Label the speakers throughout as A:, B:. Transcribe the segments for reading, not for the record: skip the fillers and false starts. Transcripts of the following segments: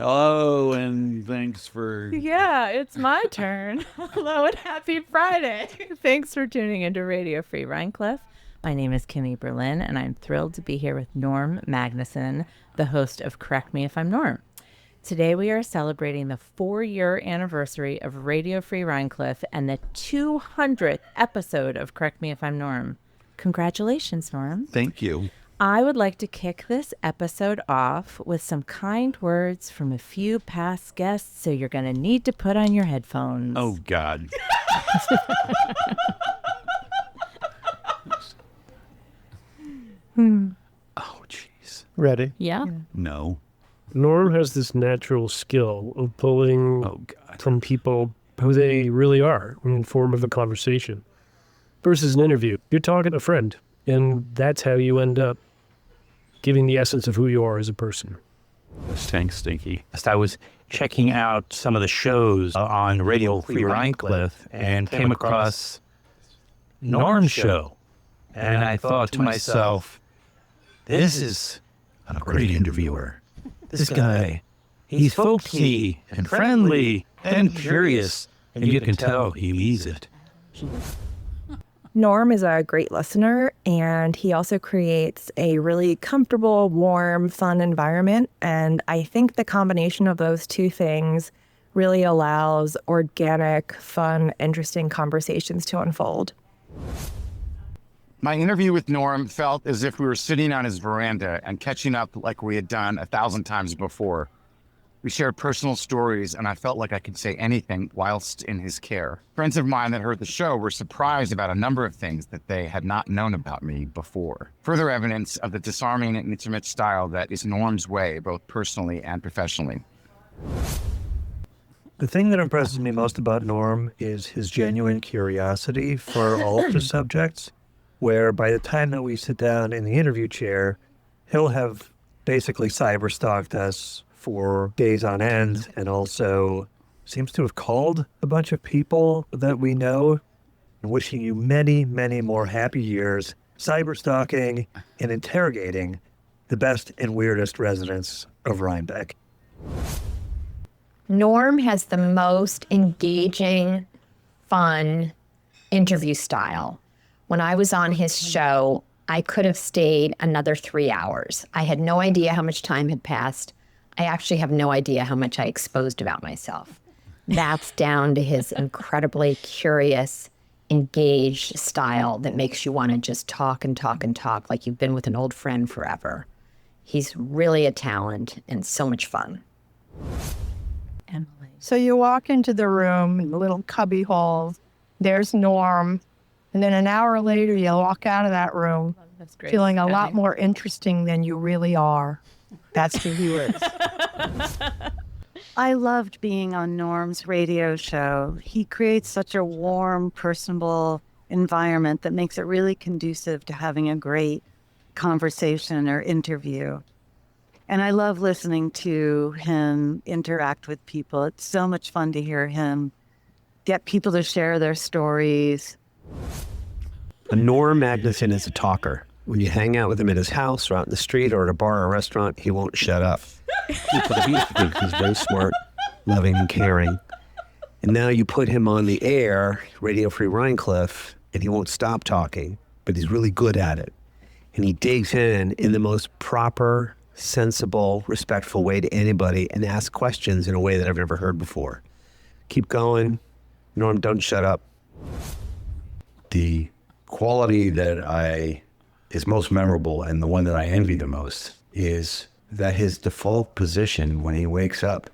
A: Hello, and thanks for...
B: Yeah, it's my turn. Hello and happy Friday. Thanks for tuning into Radio Free Rhinecliff. My name is Kimmi Berlin, and I'm thrilled to be here with Norm Magnusson, the host of Correct Me If I'm Norm. Today we are celebrating the 4-year anniversary of Radio Free Rhinecliff and the 200th episode of Correct Me If I'm Norm. Congratulations, Norm.
A: Thank you.
B: I would like to kick this episode off with some kind words from a few past guests, so you're going to need to put on your headphones.
A: Oh, God. Oh, jeez.
C: Ready?
B: Yeah?
A: No.
C: Norm has this natural skill of pulling
A: Oh, God.
C: from people who they really are in the form of a conversation versus an interview. You're talking to a friend, and that's how you end up giving the essence of who you are as a person.
A: Thanks, Stinky.
D: I was checking out some of the shows on Radio Free Rhinecliff and came across Norm's show. And I thought to myself, this is a great interviewer. This guy, he's folksy and friendly and curious, and you can tell he means it.
E: Norm is a great listener, and he also creates a really comfortable, warm, fun environment. And I think the combination of those two things really allows organic, fun, interesting conversations to unfold.
F: My interview with Norm felt as if we were sitting on his veranda and catching up like we had done 1,000 times before. We shared personal stories, and I felt like I could say anything whilst in his care. Friends of mine that heard the show were surprised about a number of things that they had not known about me before. Further evidence of the disarming and intimate style that is Norm's way, both personally and professionally.
G: The thing that impresses me most about Norm is his genuine curiosity for all of the subjects, where by the time that we sit down in the interview chair, he'll have basically cyber-stalked us for days on end, and also seems to have called a bunch of people that we know, wishing you many, many more happy years, cyber-stalking and interrogating the best and weirdest residents of Rhinebeck.
H: Norm has the most engaging, fun interview style. When I was on his show, I could have stayed another 3 hours. I had no idea how much time had passed. I actually have no idea how much I exposed about myself. That's down to his incredibly curious, engaged style that makes you want to just talk and talk and talk like you've been with an old friend forever. He's really a talent and so much fun.
B: Emily.
I: So you walk into the room in the little cubby hole. There's Norm. And then an hour later, you walk out of that room feeling a lot more interesting than you really are. That's who he is.
J: I loved being on Norm's radio show. He creates such a warm, personable environment that makes it really conducive to having a great conversation or interview. And I love listening to him interact with people. It's so much fun to hear him get people to share their stories.
G: Norm Magnusson is a talker. When you hang out with him at his house or out in the street or at a bar or a restaurant, he won't shut up. He's very smart, loving, and caring. And now you put him on the air, Radio Free Rhinecliff, and he won't stop talking, but he's really good at it. And he digs in the most proper, sensible, respectful way to anybody and asks questions in a way that I've never heard before. Keep going. Norm, don't shut up.
K: The quality that is most memorable and the one that I envy the most is that his default position when he wakes up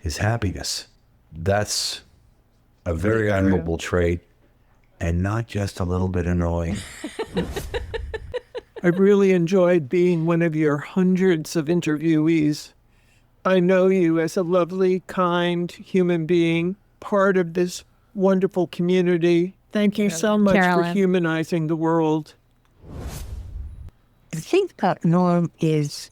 K: is happiness. That's a very admirable trait and not just a little bit annoying.
L: I've really enjoyed being one of your hundreds of interviewees. I know you as a lovely, kind human being, part of this wonderful community. Thank you so much for humanizing the world.
M: The thing about Norm is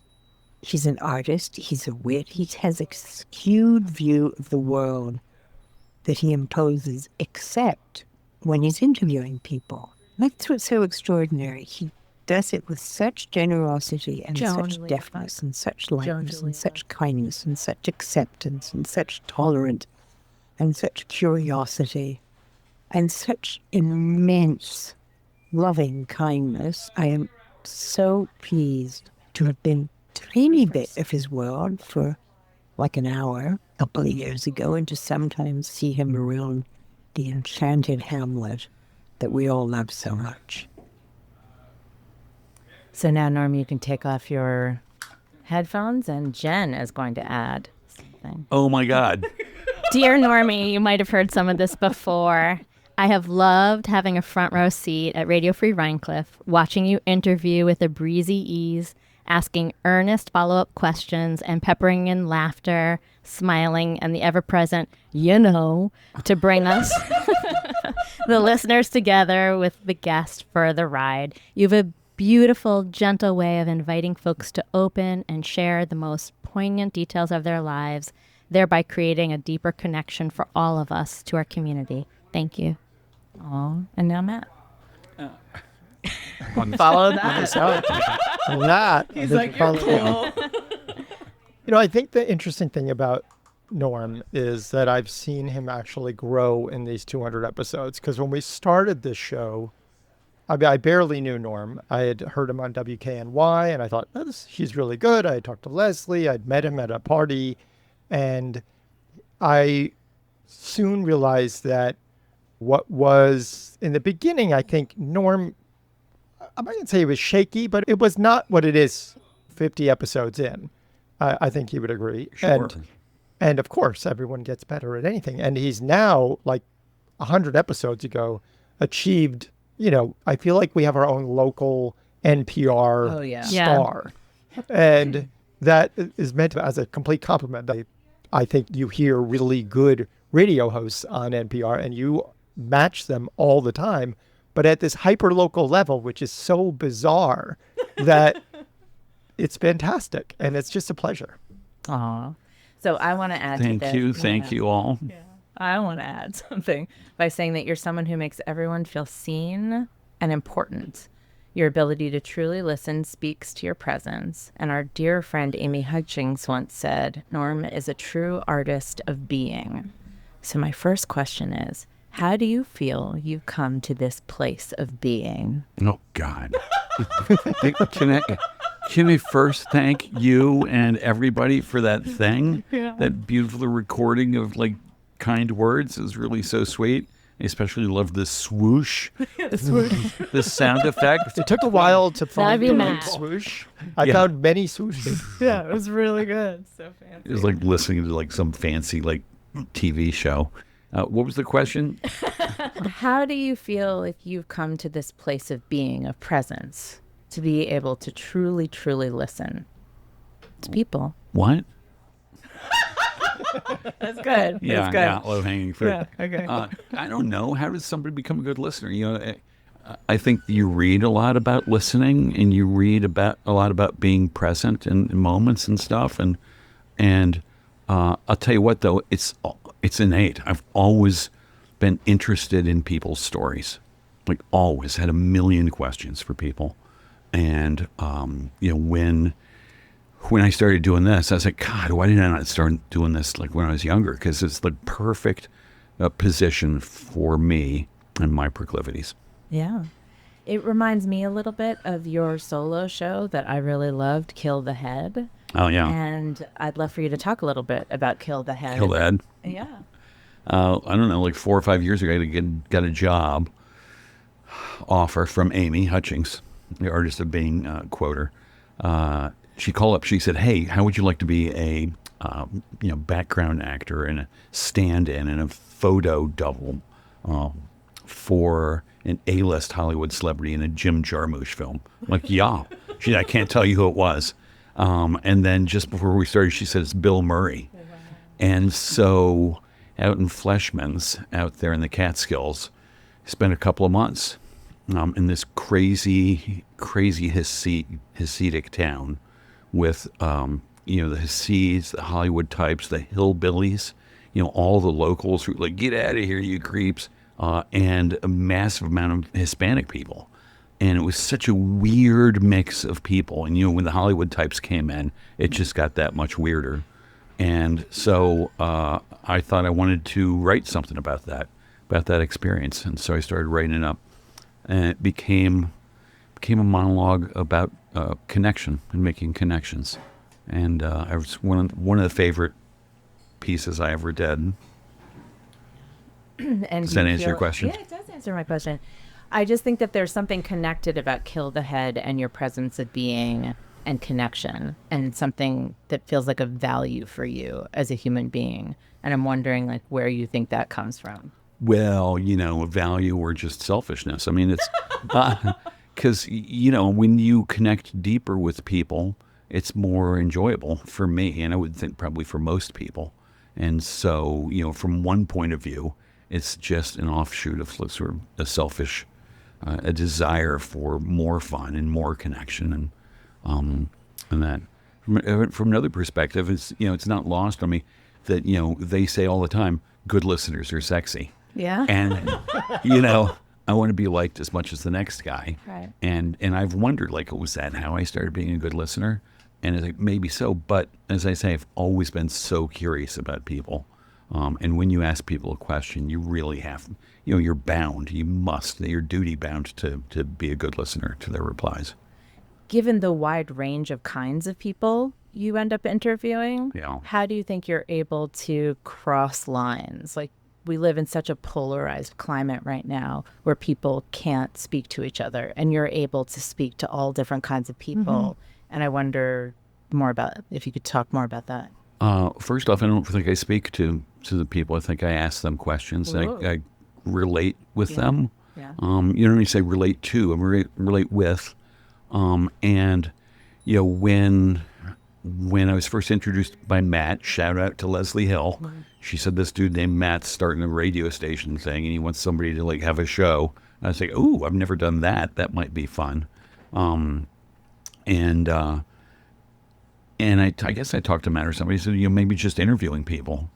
M: he's an artist, he's a wit, he has a skewed view of the world that he imposes, except when he's interviewing people. That's what's so extraordinary. He does it with such generosity and such
B: Totally.
M: deftness and such lightness
B: Totally.
M: and such kindness and such acceptance and such tolerance and such curiosity and such immense loving kindness. I am so pleased to have been a tiny bit of his world for like an hour a couple of years ago, and to sometimes see him around the enchanted Hamlet that we all love so much.
B: So now, Norm, you can take off your headphones, and Jen is going to add something.
A: Oh my God.
N: Dear Normie, you might have heard some of this before. I have loved having a front row seat at Radio Free Rhinecliff, watching you interview with a breezy ease, asking earnest follow-up questions and peppering in laughter, smiling, and the ever-present, to bring us, the listeners, together with the guest for the ride. You have a beautiful, gentle way of inviting folks to open and share the most poignant details of their lives, thereby creating a deeper connection for all of us to our community. Thank you.
B: Oh, and now Matt. Follow that. He's like, you're cool.
O: I think the interesting thing about Norm is that I've seen him actually grow in these 200 episodes. Because when we started this show, I barely knew Norm. I had heard him on WKNY, and I thought, he's really good. I had talked to Leslie. I'd met him at a party. And I soon realized that what was, in the beginning, I think Norm, I'm not going to say it was shaky, but it was not what it is 50 episodes in. I think he would agree.
K: Sure.
O: And of course, everyone gets better at anything. And he's now, like 100 episodes ago, achieved, I feel like we have our own local NPR star. And that is meant as a complete compliment. I think you hear really good radio hosts on NPR and you match them all the time, but at this hyper local level, which is so bizarre that it's fantastic, and it's just a pleasure.
B: Aw. So I want to add to this.
A: Thank you all.
B: Yeah. I want to add something by saying that you're someone who makes everyone feel seen and important. Your ability to truly listen speaks to your presence. And our dear friend Amy Hutchings once said, Norm is a true artist of being. So my first question is, how do you feel you've come to this place of being?
A: Oh, God. Can I first thank you and everybody for that thing?
B: Yeah.
A: That beautiful recording of kind words is really so sweet. I especially love the swoosh. The sound effect.
O: It took a while to find the right
N: Matt.
O: swoosh. I found many swooshes.
B: Yeah, it was really good. So fancy.
A: It was like listening to some fancy TV show. What was the question?
B: How do you feel if you've come to this place of being, of presence, to be able to truly, truly listen to people?
A: What?
B: That's good.
A: Yeah,
B: That's good.
A: yeah, low hanging fruit.
B: Yeah, okay.
A: I don't know. How does somebody become a good listener? I think you read a lot about listening, and you read a lot about being present in moments and stuff. And I'll tell you what, though, it's innate. I've always been interested in people's stories. Always had a million questions for people. And when I started doing this, I was like, God, why did I not start doing this when I was younger? Because it's the perfect position for me and my proclivities.
B: Yeah. It reminds me a little bit of your solo show that I really loved, Kill the Head.
A: Oh, yeah.
B: And I'd love for you to talk a little bit about Kill the Head.
A: Kill the Head.
B: Yeah.
A: I don't know, 4 or 5 years ago, I got a job offer from Amy Hutchings, the artist of being quoter. She called up. She said, "Hey, how would you like to be a background actor and a stand-in and a photo double for an A-list Hollywood celebrity in a Jim Jarmusch film?" I'm like, yeah. She said, "I can't tell you who it was." And then just before we started, she said, "It's Bill Murray." And so out in Fleshman's, out there in the Catskills, spent a couple of months in this crazy Hasidic town with, the Hasids, the Hollywood types, the hillbillies, all the locals who were like, "Get out of here, you creeps," and a massive amount of Hispanic people. And it was such a weird mix of people. And, when the Hollywood types came in, it just got that much weirder. And so I thought I wanted to write something about that experience. And so I started writing it up. And it became a monologue about connection and making connections. And I was one of the favorite pieces I ever did.
B: And
A: does that answer your question?
B: Yeah, it does answer my question. I just think that there's something connected about Kill the Head and your presence of being and connection, and something that feels like a value for you as a human being. And I'm wondering, like, where you think that comes from.
A: Well, a value or just selfishness. I mean, it's because, when you connect deeper with people, it's more enjoyable for me, and I would think probably for most people. And so, from one point of view, it's just an offshoot of sort of a selfish, a desire for more fun and more connection, and that. From another perspective, it's not lost on me that they say all the time, good listeners are sexy.
B: Yeah.
A: And I want to be liked as much as the next guy.
B: Right.
A: And I've wondered, like, was that how I started being a good listener? And it's like, maybe so, but as I say, I've always been so curious about people. And when you ask people a question, you really have, you're bound, you're duty bound to be a good listener to their replies.
B: Given the wide range of kinds of people you end up interviewing, how do you think you're able to cross lines? Like, we live in such a polarized climate right now where people can't speak to each other, and you're able to speak to all different kinds of people. Mm-hmm. And I wonder if you could talk more about that.
A: First off, I don't think I speak to the people. I think I ask them questions. I relate with them.
B: Yeah.
A: You don't need to say relate to, I relate with. And, when I was first introduced by Matt, shout out to Leslie Hill, she said this dude named Matt's starting a radio station thing, and he wants somebody to, like, have a show. And I was like, ooh, I've never done that. That might be fun. And I guess I talked to Matt or somebody. He said, maybe just interviewing people.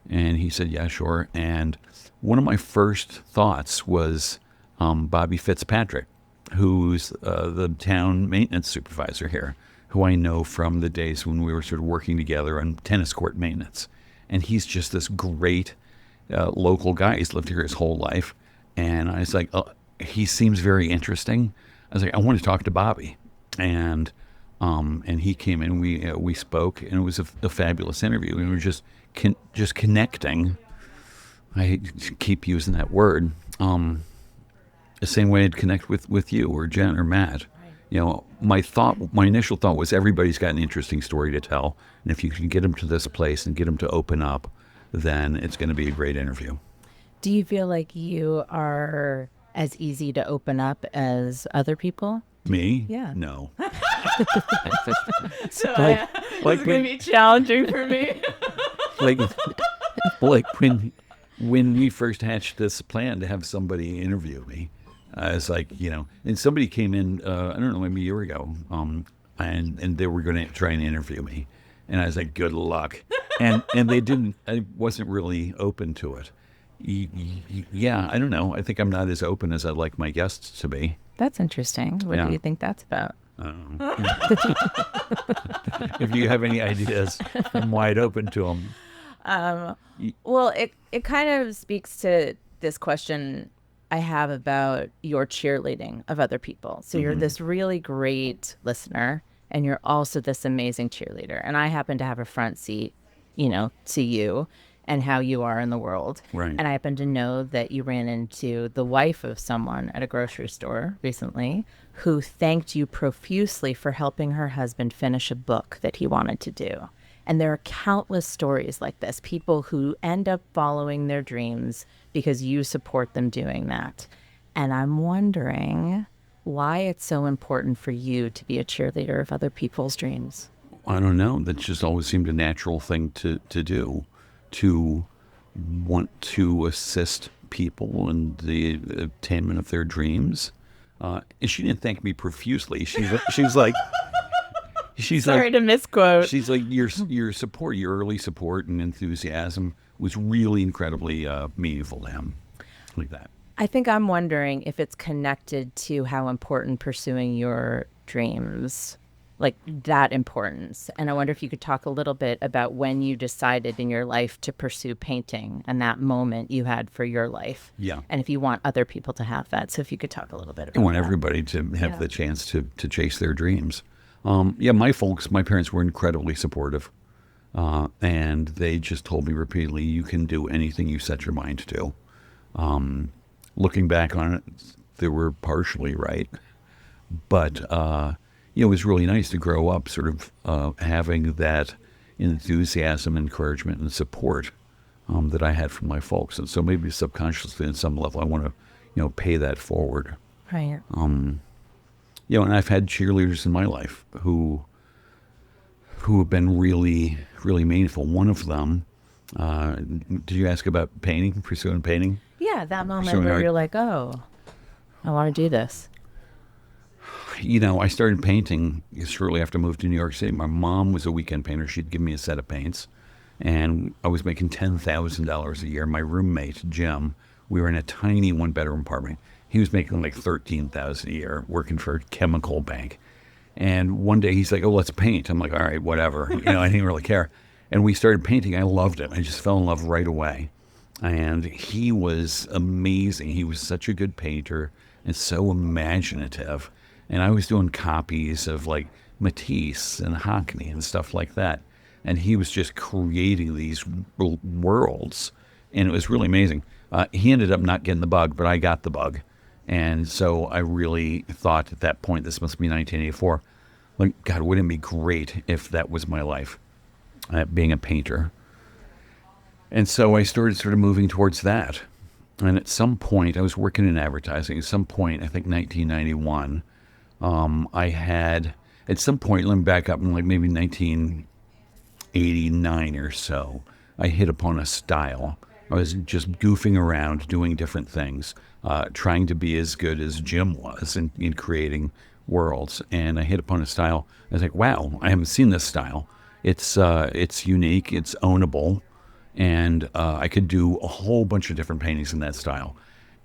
A: And he said, yeah, sure. And one of my first thoughts was Bobby Fitzpatrick, who's the town maintenance supervisor here, who I know from the days when we were sort of working together on tennis court maintenance. And he's just this great local guy. He's lived here his whole life. And I was like, he seems very interesting. I was like, I want to talk to Bobby. And he came in, we spoke, and it was a fabulous interview. We were just connecting. I keep using that word. The same way I'd connect with you or Jen or Matt. My initial thought was everybody's got an interesting story to tell. And if you can get them to this place and get them to open up, then it's going to be a great interview.
B: Do you feel like you are as easy to open up as other people?
A: Me?
B: Yeah.
A: No.
B: So it's going to be challenging for me.
A: like when we first hatched this plan to have somebody interview me, I was like, and somebody came in, I don't know, maybe a year ago, and they were going to try and interview me. And I was like, good luck. And they didn't, I wasn't really open to it. Yeah, I don't know. I think I'm not as open as I'd like my guests to be.
B: That's interesting. What do you think that's about?
A: I don't know. If you have any ideas, I'm wide open to them.
B: Well, it kind of speaks to this question I have about your cheerleading of other people. So you're this really great listener, and you're also this amazing cheerleader. And I happen to have a front seat, to you and how you are in the world.
A: Right.
B: And I happen to know that you ran into the wife of someone at a grocery store recently who thanked you profusely for helping her husband finish a book that he wanted to do. And there are countless stories like this, people who end up following their dreams because you support them doing that. And I'm wondering why it's so important for you to be a cheerleader of other people's dreams.
A: I don't know. That just always seemed a natural thing to do, to want to assist people in the attainment of their dreams. And she didn't thank me profusely. She's like...
B: Sorry to misquote.
A: She's like, your support, your early support and enthusiasm was really incredibly meaningful to him. Like that.
B: I think I'm wondering if it's connected to how important pursuing your dreams, like that importance. And I wonder if you could talk a little bit about when you decided in your life to pursue painting and that moment you had for your life.
A: Yeah.
B: And if you want other people to have that. So if you could talk a little bit about
A: I want
B: that.
A: everybody to have the chance to chase their dreams. My parents were incredibly supportive. And they just told me repeatedly, you can do anything you set your mind to. Looking back on it, they were partially right. But, it was really nice to grow up sort of having that enthusiasm, encouragement, and support that I had from my folks. And so maybe subconsciously at some level, I want to, pay that forward.
B: Right.
A: And I've had cheerleaders in my life who have been really, really meaningful. One of them, did you ask about painting, pursuing painting?
B: Yeah, that moment
A: Pursuing
B: where
A: art.
B: you're like, oh, I want to do this.
A: I started painting shortly after I moved to New York City. My mom was a weekend painter. She'd give me a set of paints, and I was making $10,000 a year. My roommate, Jim, we were in a tiny one-bedroom apartment. He was making like $13,000 a year working for a chemical bank. And one day he's like, oh, let's paint. I'm like, all right, whatever. I didn't really care. And we started painting. I loved it. I just fell in love right away. And he was amazing. He was such a good painter and so imaginative. And I was doing copies of like Matisse and Hockney and stuff like that. And he was just creating these worlds. And it was really amazing. He ended up not getting the bug, but I got the bug. And so I really thought at that point, this must be 1984, like, God, wouldn't it be great if that was my life, being a painter? And so I started sort of moving towards that. And at some point, I was working in advertising. At some point, I think 1991, let me back up in like maybe 1989 or so, I hit upon a style. I was just goofing around, doing different things, trying to be as good as Jim was in creating worlds. And I hit upon a style. I was like, wow, I haven't seen this style. It's unique, it's ownable, and I could do a whole bunch of different paintings in that style.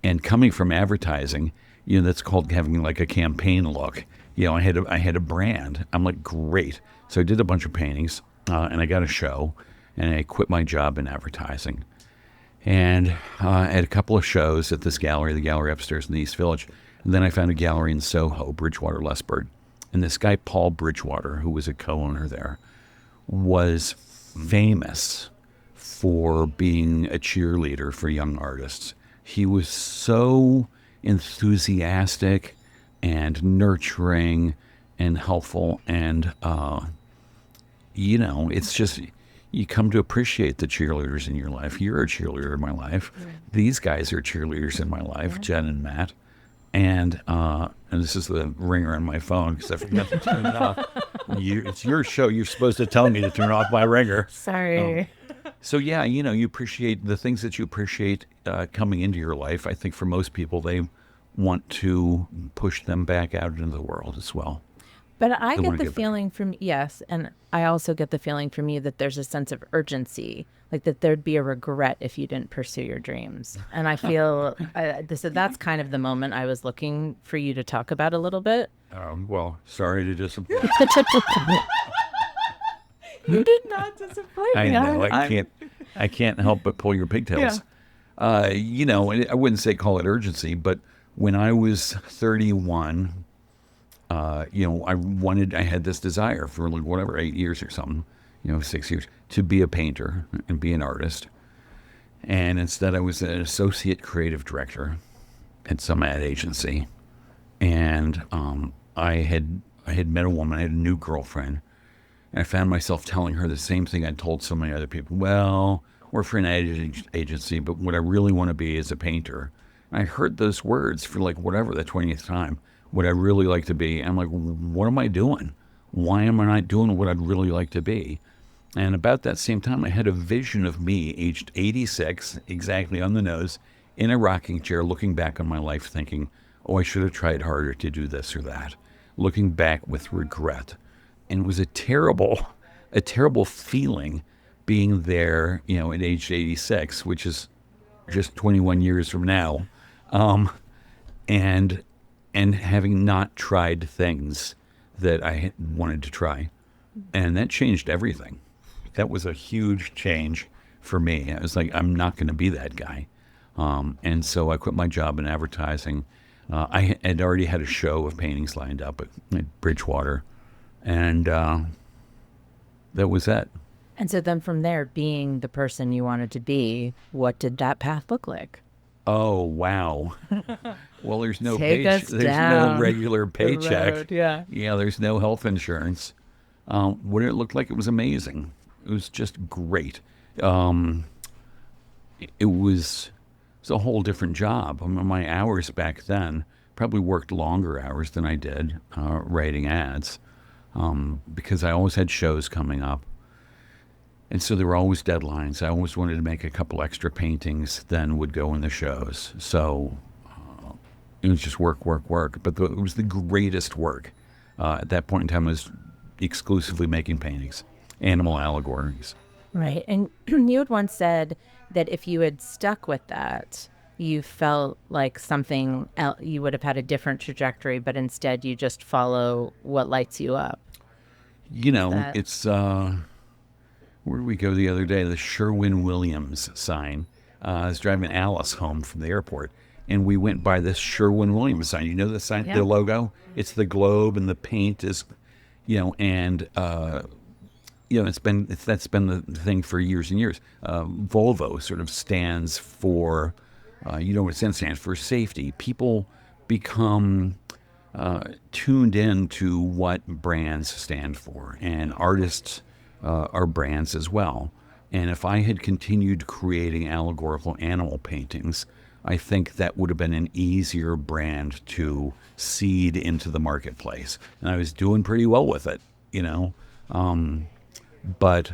A: And coming from advertising, that's called having like a campaign look. I had a brand. I'm like, great. So I did a bunch of paintings, and I got a show, and I quit my job in advertising. And I had a couple of shows at this gallery, the gallery upstairs in the East Village. And then I found a gallery in Soho, Bridgewater, Lustburg. And this guy, Paul Bridgewater, who was a co-owner there, was famous for being a cheerleader for young artists. He was so enthusiastic and nurturing and helpful. And, it's just... You come to appreciate the cheerleaders in your life. You're a cheerleader in my life. Right. These guys are cheerleaders in my life, Jen and Matt. And this is the ringer on my phone because I forgot to turn it off. It's your show. You're supposed to tell me to turn off my ringer.
B: Sorry.
A: So yeah, you appreciate the things that you appreciate coming into your life. I think for most people, they want to push them back out into the world as well.
B: But I get the feeling from, yes, and I also get the feeling from you that there's a sense of urgency, like that there'd be a regret if you didn't pursue your dreams. And I feel, so that's kind of the moment I was looking for you to talk about a little bit.
A: Well, sorry to disappoint.
B: You did not disappoint me.
A: I know, I can't help but pull your pigtails. Yeah. I wouldn't say call it urgency, but when I was 31... I had this desire for like whatever, 8 years or something, 6 years, to be a painter and be an artist. And instead I was an associate creative director at some ad agency. And I had met a woman, I had a new girlfriend, and I found myself telling her the same thing I'd told so many other people. Well, we're for an ad agency, but what I really want to be is a painter. And I heard those words for like whatever, the 20th time. What I really like to be. I'm like, what am I doing? Why am I not doing what I'd really like to be? And about that same time, I had a vision of me, aged 86, exactly on the nose, in a rocking chair, looking back on my life thinking, oh, I should have tried harder to do this or that. Looking back with regret. And it was a terrible feeling being there, at age 86, which is just 21 years from now. and having not tried things that I wanted to try. And that changed everything. That was a huge change for me. I was like, I'm not going to be that guy. And so I quit my job in advertising. I had already had a show of paintings lined up at Bridgewater. And that was it.
B: And so then from there, being the person you wanted to be, what did that path look like?
A: Oh, wow. Well, there's no
B: There's
A: no regular paycheck.
B: Yeah.
A: Yeah, there's no health insurance. What did it look like? It was amazing. It was just great. It was a whole different job. I mean, my hours back then probably worked longer hours than I did writing ads because I always had shows coming up. And so there were always deadlines. I always wanted to make a couple extra paintings, then would go in the shows. So it was just work. But it was the greatest work. At that point in time, I was exclusively making paintings, animal allegories.
B: Right. And you had once said that if you had stuck with that, you felt like something else, you would have had a different trajectory, but instead you just follow what lights you up.
A: You know, it's... where did we go the other day? The Sherwin-Williams sign. I was driving Alice home from the airport, and we went by this Sherwin-Williams sign. You know the sign, the logo? It's the globe, and the paint is, and that's been the thing for years and years. Volvo sort of stands for, what it stands for? Safety. People become tuned in to what brands stand for, and artists are brands as well. And if I had continued creating allegorical animal paintings, I think that would have been an easier brand to seed into the marketplace. And I was doing pretty well with it, But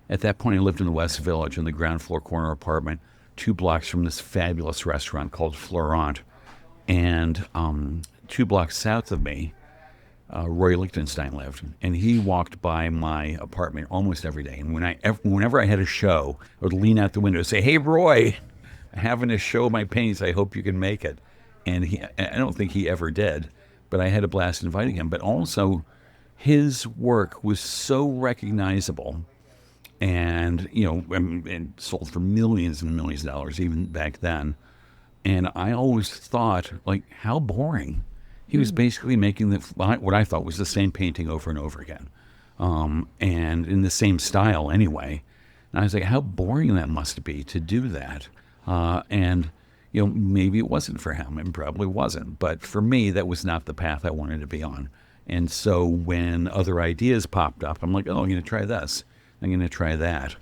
A: at that point, I lived in the West Village in the ground floor corner apartment, 2 blocks from this fabulous restaurant called Florent. And 2 blocks south of me, Roy Lichtenstein lived, and he walked by my apartment almost every day. And whenever I had a show, I would lean out the window and say, "Hey, Roy, I'm having a show of my paintings. I hope you can make it." And I don't think he ever did, but I had a blast inviting him. But also, his work was so recognizable, and and sold for millions and millions of dollars even back then. And I always thought, like, how boring. He was basically making what I thought was the same painting over and over again, and in the same style anyway. And I was like, how boring that must be to do that. And maybe it wasn't for him. It probably wasn't. But for me, that was not the path I wanted to be on. And so when other ideas popped up, I'm like, oh, I'm going to try this. I'm going to try that.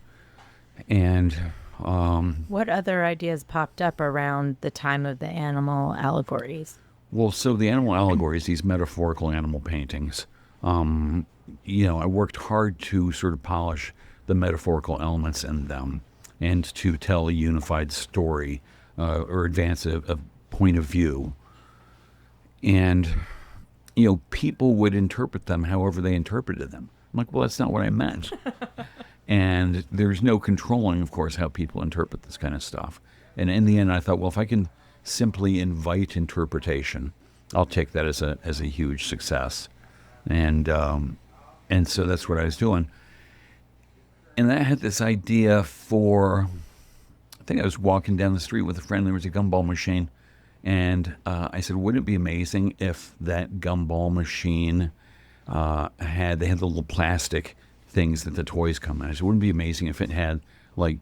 A: And
B: what other ideas popped up around the time of the animal allegories?
A: Well, so the animal allegories, these metaphorical animal paintings, I worked hard to sort of polish the metaphorical elements in them and to tell a unified story or advance a point of view. And, people would interpret them however they interpreted them. I'm like, well, that's not what I meant. And there's no controlling, of course, how people interpret this kind of stuff. And in the end, I thought, well, if I can simply invite interpretation, I'll take that as a huge success. And so that's what I was doing. And I had this idea I think I was walking down the street with a friend, there was a gumball machine, and I said, wouldn't it be amazing if that gumball machine had the little plastic things that the toys come in? I said, wouldn't it be amazing if it had like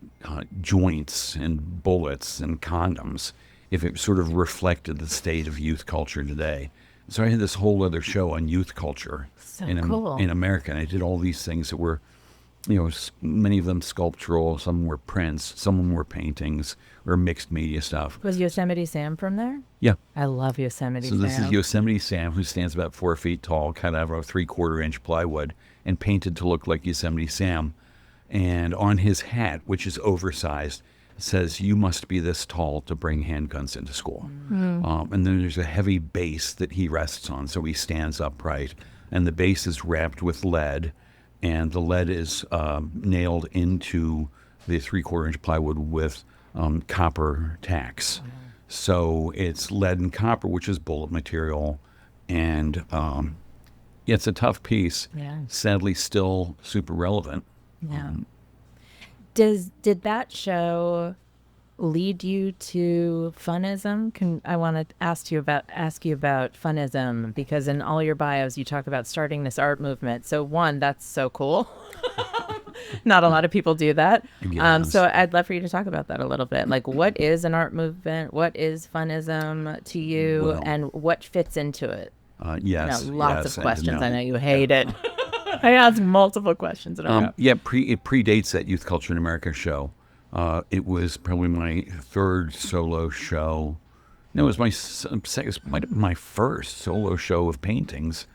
A: joints and bullets and condoms, if it sort of reflected the state of youth culture today? So I had this whole other show on youth culture in America, and I did all these things that were, many of them sculptural, some were prints, some were paintings, or mixed media stuff.
B: Was Yosemite Sam from there?
A: Yeah.
B: I love Yosemite Sam.
A: So this is Yosemite Sam, who stands about 4 feet tall, cut out of a 3/4-inch plywood, and painted to look like Yosemite Sam. And on his hat, which is oversized, says, "You must be this tall to bring handguns into school." And then there's a heavy base that he rests on, so he stands upright. And the base is wrapped with lead, and the lead is nailed into the 3/4-inch plywood with copper tax. So it's lead and copper, which is bullet material, and it's a tough piece.
B: Yeah.
A: Sadly, still super relevant.
B: Yeah. Did that show lead you to funism? I want to ask you about funism, because in all your bios you talk about starting this art movement. So one, that's so cool. Not a lot of people do that.
A: Yes.
B: So I'd love for you to talk about that a little bit. Like, what is an art movement? What is funism to you, and what fits into it?
A: Yes.
B: Lots of questions.
A: No.
B: I know you hate it. I asked multiple questions.
A: It predates that Youth Culture in America show. It was probably my third solo show. No, it was my first solo show of paintings.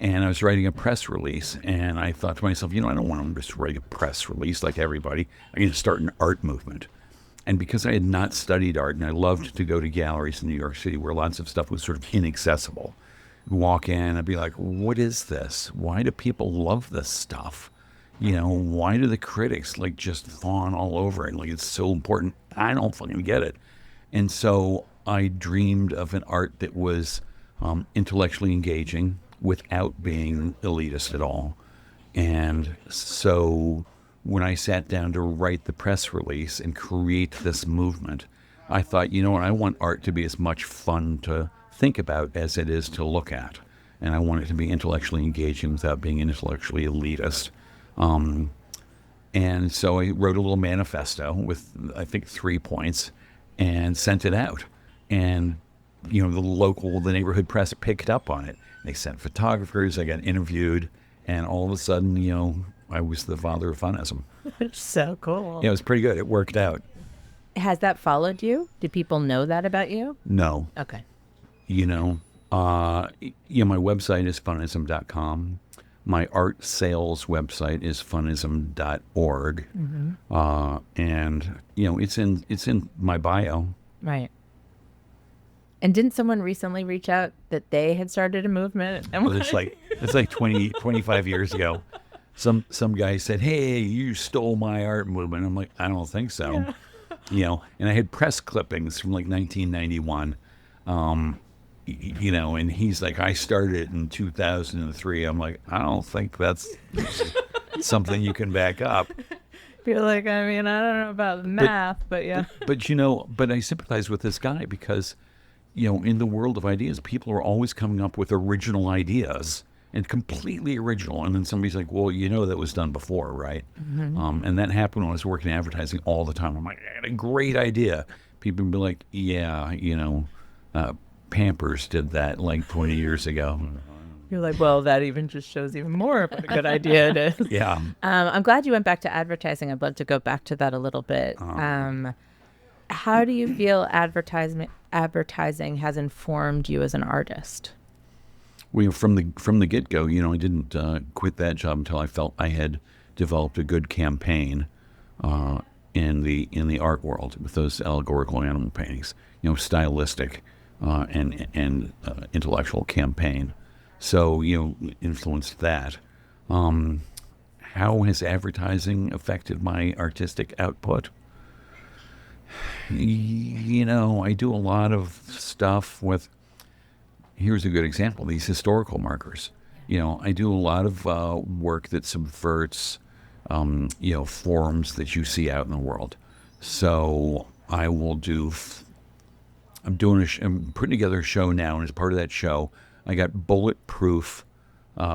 A: And I was writing a press release, and I thought to myself, I don't want to just write a press release like everybody. I'm going to start an art movement. And because I had not studied art, and I loved to go to galleries in New York City where lots of stuff was sort of inaccessible, walk in, I'd be like, what is this? Why do people love this stuff? Why do the critics just fawn all over it? It's so important. I don't fucking get it. And so I dreamed of an art that was intellectually engaging without being elitist at all. And so when I sat down to write the press release and create this movement, I thought, I want art to be as much fun to think about as it is to look at. And I want it to be intellectually engaging without being intellectually elitist. And so I wrote a little manifesto with, I think, 3 points and sent it out. And, the neighborhood press picked up on it. They sent photographers, I got interviewed, and all of a sudden, I was the father of funism.
B: It's so cool.
A: Yeah, it was pretty good. It worked out.
B: Has that followed you? Did people know that about you?
A: No.
B: Okay.
A: My website is funism.com. My art sales website is funism.org.
B: Mm-hmm.
A: And, it's in my bio.
B: Right. And didn't someone recently reach out that they had started a movement?
A: Well, it's like 25 years ago. Some guy said, "Hey, you stole my art movement." I'm like, I don't think so. Yeah. And I had press clippings from 1991. And he's like, I started it in 2003. I'm like, I don't think that's something you can back up.
B: Feel like, I don't know about math, but yeah.
A: But I sympathize with this guy because, in the world of ideas, people are always coming up with original ideas and completely original. And then somebody's like, well, that was done before, right?
B: Mm-hmm.
A: And that happened when I was working in advertising all the time. I'm like, I had a great idea. People would be like, yeah, Pampers did that 20 years ago.
B: You're like, well, that even just shows even more of what a good idea it is.
A: Yeah.
B: I'm glad you went back to advertising. I'd love to go back to that a little bit. How do you feel advertising has informed you as an artist?
A: Well, from the get-go, I didn't quit that job until I felt I had developed a good campaign in the art world with those allegorical animal paintings. Stylistic and intellectual campaign. So influenced that. How has advertising affected my artistic output? I do a lot of stuff with, here's a good example, these historical markers. I do a lot of work that subverts, forms that you see out in the world. So I will do, I'm putting together a show now, and as part of that show, I got bulletproof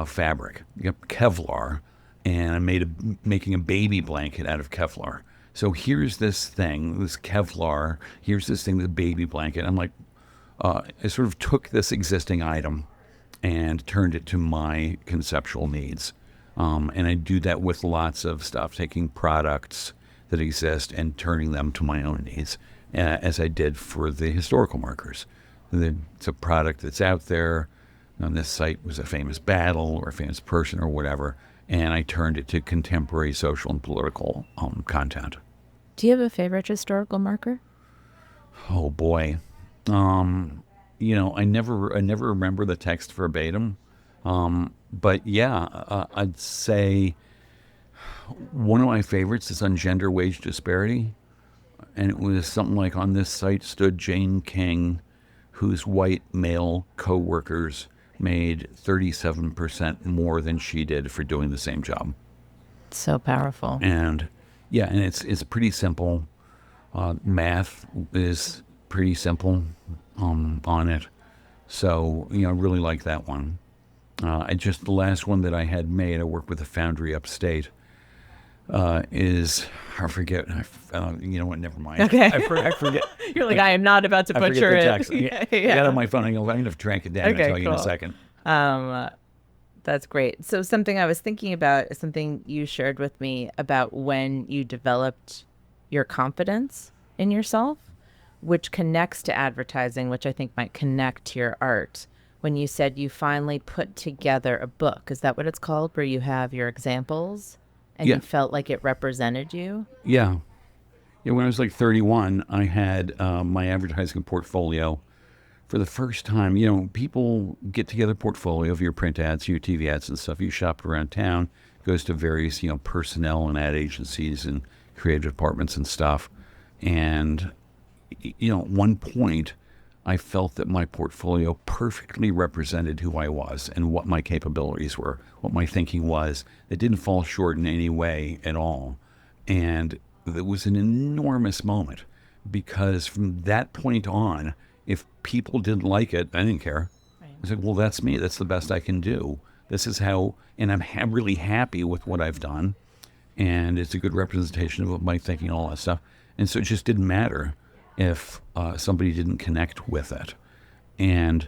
A: fabric, I got Kevlar, and I'm making a baby blanket out of Kevlar. So here's this thing, this Kevlar, here's this thing, the baby blanket. I'm like, I sort of took this existing item and turned it to my conceptual needs. And I do that with lots of stuff, taking products that exist and turning them to my own needs, as I did for the historical markers. It's a product that's out there. On this site was a famous battle or a famous person or whatever, and I turned it to contemporary social and political content.
B: Do you have a favorite historical marker?
A: Oh boy, I never remember the text verbatim, but yeah, I'd say one of my favorites is on gender wage disparity. and it was something like, on this site stood Jane King, whose white male co-workers made 37% more than she did for doing the same job.
B: So powerful.
A: And yeah, and it's pretty simple. Math is pretty simple on it. So, you know, I really like that one. The last one that I had made, I worked with a foundry upstate, is, I forget, you know what, never mind.
B: Okay.
A: I forget.
B: You're like, I am not about to butcher it.
A: I got on my phone. I'm going to track it down and tell you in a second.
B: That's great. So something I was thinking about is something you shared with me about when you developed your confidence in yourself, which connects to advertising, which I think might connect to your art. When you said you finally put together a book, is that what it's called, where you have your examples and you felt like it represented you?
A: Yeah. Yeah, when I was like 31, I had my advertising portfolio. For the first time, you know, people get together a portfolio of your print ads, your TV ads and stuff. You shop around town, goes to various, you know, personnel and ad agencies and creative departments and stuff. And, you know, at one point, I felt that my portfolio perfectly represented who I was and what my capabilities were, what my thinking was. It didn't fall short in any way at all. And it was an enormous moment, because from that point on, if people didn't like it, I didn't care. Right. I said, well, that's me. That's the best I can do. This is how, and I'm really happy with what I've done. And it's a good representation of my thinking, all that stuff. And so it just didn't matter if somebody didn't connect with it. And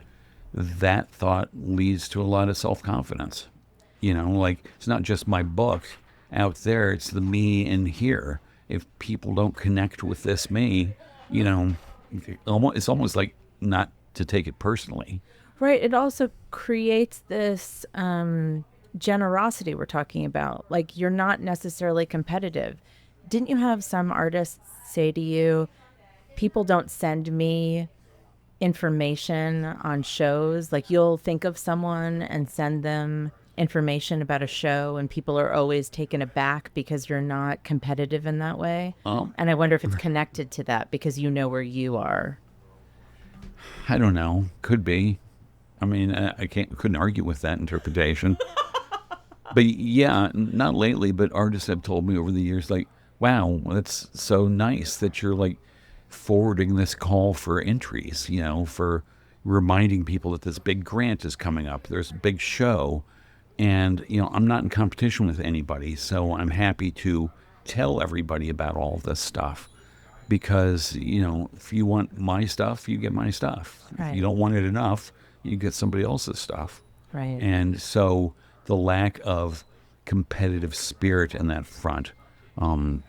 A: that thought leads to a lot of self-confidence. You know, like, it's not just my book out there, it's the me in here. If people don't connect with this me, you know, it's almost like not to take it personally.
B: Right. It also creates this generosity we're talking about. Like, you're not necessarily competitive. Didn't you have some artists say to you, people don't send me information on shows? Like, you'll think of someone and send them information about a show, and people are always taken aback because you're not competitive in that way. And I wonder if it's connected to that, because you know where you are.
A: I don't know. Could be. I mean, couldn't argue with that interpretation. But yeah, not lately, but artists have told me over the years, like, wow, that's so nice that you're like forwarding this call for entries, you know, for reminding people that this big grant is coming up. There's a big show. And, you know, I'm not in competition with anybody, so I'm happy to tell everybody about all of this stuff. Because, you know, if you want my stuff, you get my stuff.
B: Right.
A: If you don't want it enough, you get somebody else's stuff.
B: Right.
A: And so the lack of competitive spirit in that front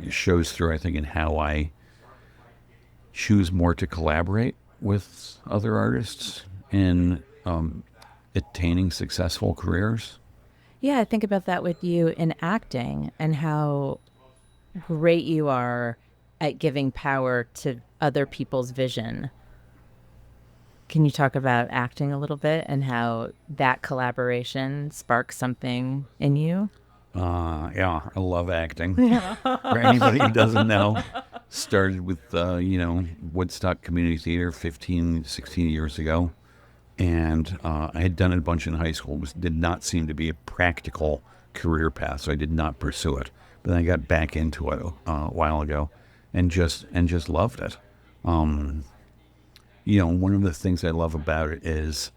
A: shows through, I think, in how I choose more to collaborate with other artists in attaining successful careers.
B: Yeah, I think about that with you in acting and how great you are at giving power to other people's vision. Can you talk about acting a little bit and how that collaboration sparks something in you?
A: Yeah, I love acting. For anybody who doesn't know, started with, you know, Woodstock Community Theater 16 years ago. And I had done it a bunch in high school. It did not seem to be a practical career path, so I did not pursue it. But then I got back into it a while ago, and just loved it. You know, one of the things I love about it is,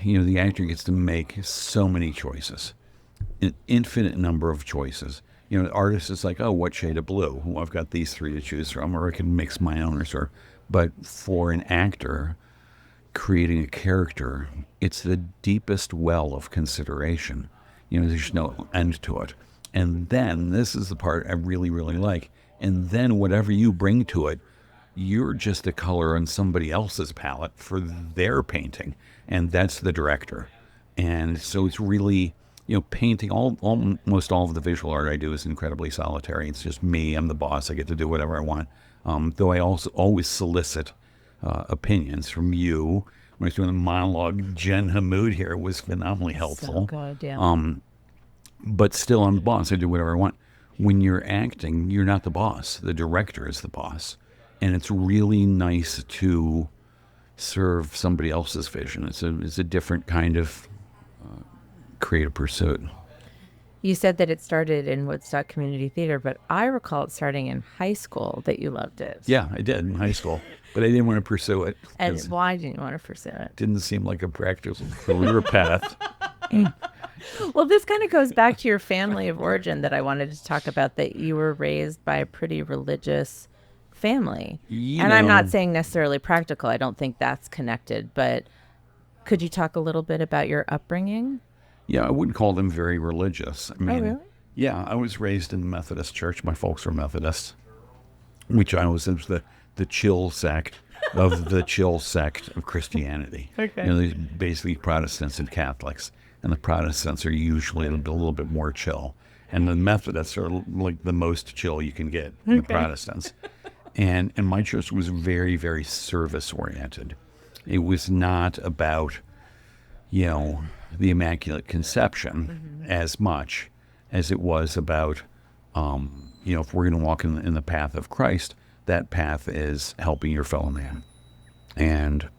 A: you know, the actor gets to make so many choices, an infinite number of choices. You know, the artist is like, oh, what shade of blue? Well, I've got these three to choose from, or I can mix my own, or. But for an actor, creating a character, it's the deepest well of consideration. You know, there's no end to it. And then, this is the part I really, really like, and then whatever you bring to it, you're just a color on somebody else's palette for their painting, and that's the director. And so it's really, you know, painting, almost all of the visual art I do is incredibly solitary. It's just me, I'm the boss, I get to do whatever I want. Though I also always solicit opinions from you. When I was doing the monologue, Jen Hammoud here was phenomenally helpful.
B: So good, yeah.
A: But still, I'm the boss. I do whatever I want. when you're acting, you're not the boss. The director is the boss. And it's really nice to serve somebody else's vision. It's a different kind of creative pursuit.
B: You said that it started in Woodstock Community Theater, but I recall it starting in high school, that you loved it.
A: Yeah, I did in high school, but I didn't want to pursue it.
B: And why didn't you want to pursue it?
A: Didn't seem like a practical career path.
B: Well, this kind of goes back to your family of origin that I wanted to talk about, that you were raised by a pretty religious family. I'm not saying necessarily practical. I don't think that's connected, but could you talk a little bit about your upbringing?
A: Yeah, I wouldn't call them very religious. I mean,
B: really?
A: Yeah, I was raised in the Methodist church. My folks were Methodists, which I was the chill sect of the chill sect of Christianity.
B: Okay.
A: There's basically Protestants and Catholics, and the Protestants are usually a little bit more chill, and the Methodists are like the most chill you can get. The Protestants, and my church was very, very service oriented. It was not about, the Immaculate Conception as much as it was about, if we're going to walk in the path of Christ, that path is helping your fellow man. And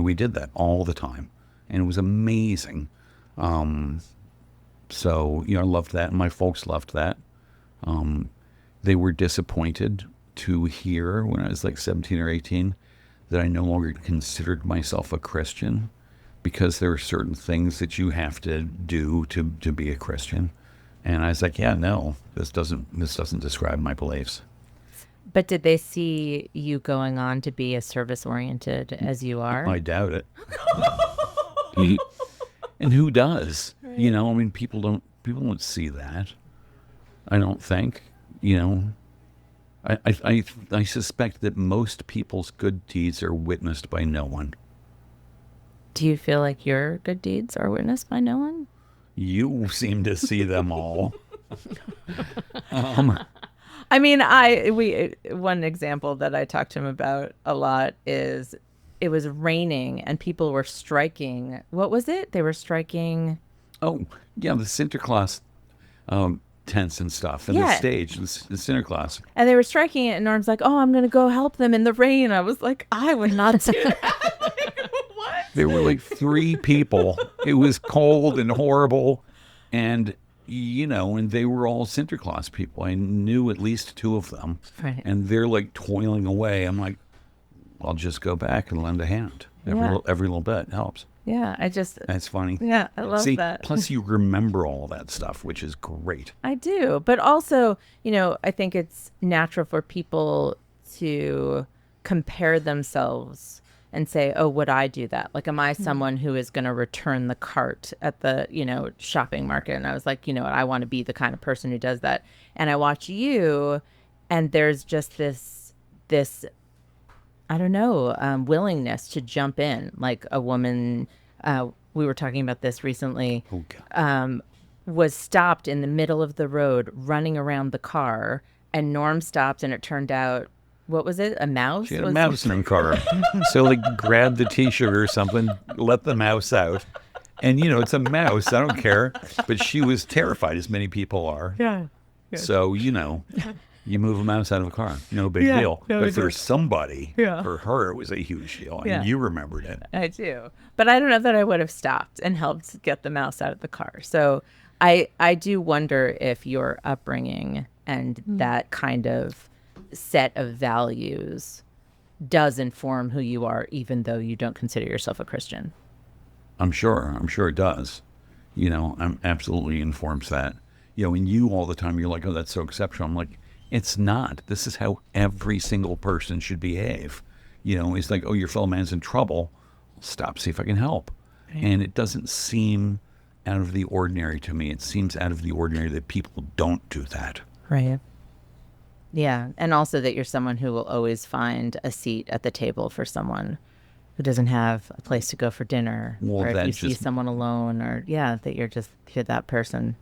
A: we did that all the time. And it was amazing. So, I loved that, and my folks loved that. They were disappointed to hear when I was like 17 or 18 that I no longer considered myself a Christian, because there are certain things that you have to do to be a Christian. And I was like, yeah, no, this doesn't describe my beliefs.
B: But did they see you going on to be as service-oriented as you are?
A: I doubt it. And who does? Right. People don't see that. I don't think. I suspect that most people's good deeds are witnessed by no one.
B: Do you feel like your good deeds are witnessed by no one?
A: You seem to see them all.
B: One example that I talked to him about a lot is it was raining and people were striking. What was it? They were striking.
A: Oh, yeah, the Sinterklaas tents and stuff, and the stage, the Sinterklaas.
B: And they were striking it, and Norm's like, "Oh, I'm going to go help them in the rain." I was like, I would not do that. What?
A: There were like 3 people. It was cold and horrible, and and they were all Sinterklaas people. I knew at least 2 of them,
B: right.
A: And they're like toiling away. I'm like, I'll just go back and lend a hand. Every little bit helps.
B: Yeah,
A: That's funny.
B: Yeah, I love that.
A: Plus, you remember all that stuff, which is great.
B: I do. But also, I think it's natural for people to compare themselves and say, oh, would I do that? Like, am I someone who is going to return the cart at the, shopping market? And I was like, I want to be the kind of person who does that. And I watch you, and there's just this I don't know, willingness to jump in. Like a woman, we were talking about this recently, was stopped in the middle of the road running around the car, and Norm stopped, and it turned out, what was it, a mouse?
A: She had a mouse in her car. So grabbed the T-shirt or something, let the mouse out. And, it's a mouse, I don't care. But she was terrified, as many people are.
B: Yeah.
A: So, you move a mouse out of a car, no big deal.
B: No,
A: but for somebody, for her, it was a huge deal. And you remembered it.
B: I do. But I don't know that I would have stopped and helped get the mouse out of the car. So I do wonder if your upbringing and that kind of set of values does inform who you are, even though you don't consider yourself a Christian.
A: I'm sure it does. Absolutely informs that. And you all the time, you're like, oh, that's so exceptional. I'm like, it's not. This is how every single person should behave. It's like, oh, your fellow man's in trouble. Stop, see if I can help. Right. And it doesn't seem out of the ordinary to me. It seems out of the ordinary that people don't do that.
B: Right. Yeah. And also that you're someone who will always find a seat at the table for someone who doesn't have a place to go for dinner.
A: Well,
B: or if you see someone alone, or that you're that person.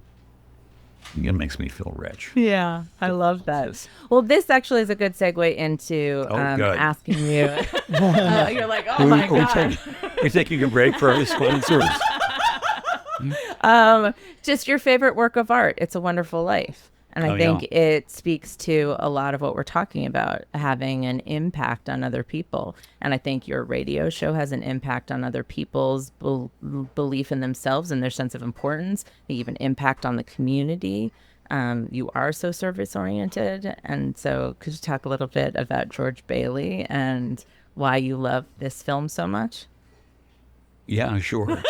A: It makes me feel rich.
B: Yeah, I love that. Well, this actually is a good segue into asking you. You're like, oh my God.
A: You're taking a break for our sponsors.
B: Just your favorite work of art. It's a Wonderful Life. And I think it speaks to a lot of what we're talking about, having an impact on other people. And I think your radio show has an impact on other people's belief in themselves and their sense of importance. You have an impact on the community. You are so service oriented. And so could you talk a little bit about George Bailey and why you love this film so much?
A: Yeah, sure.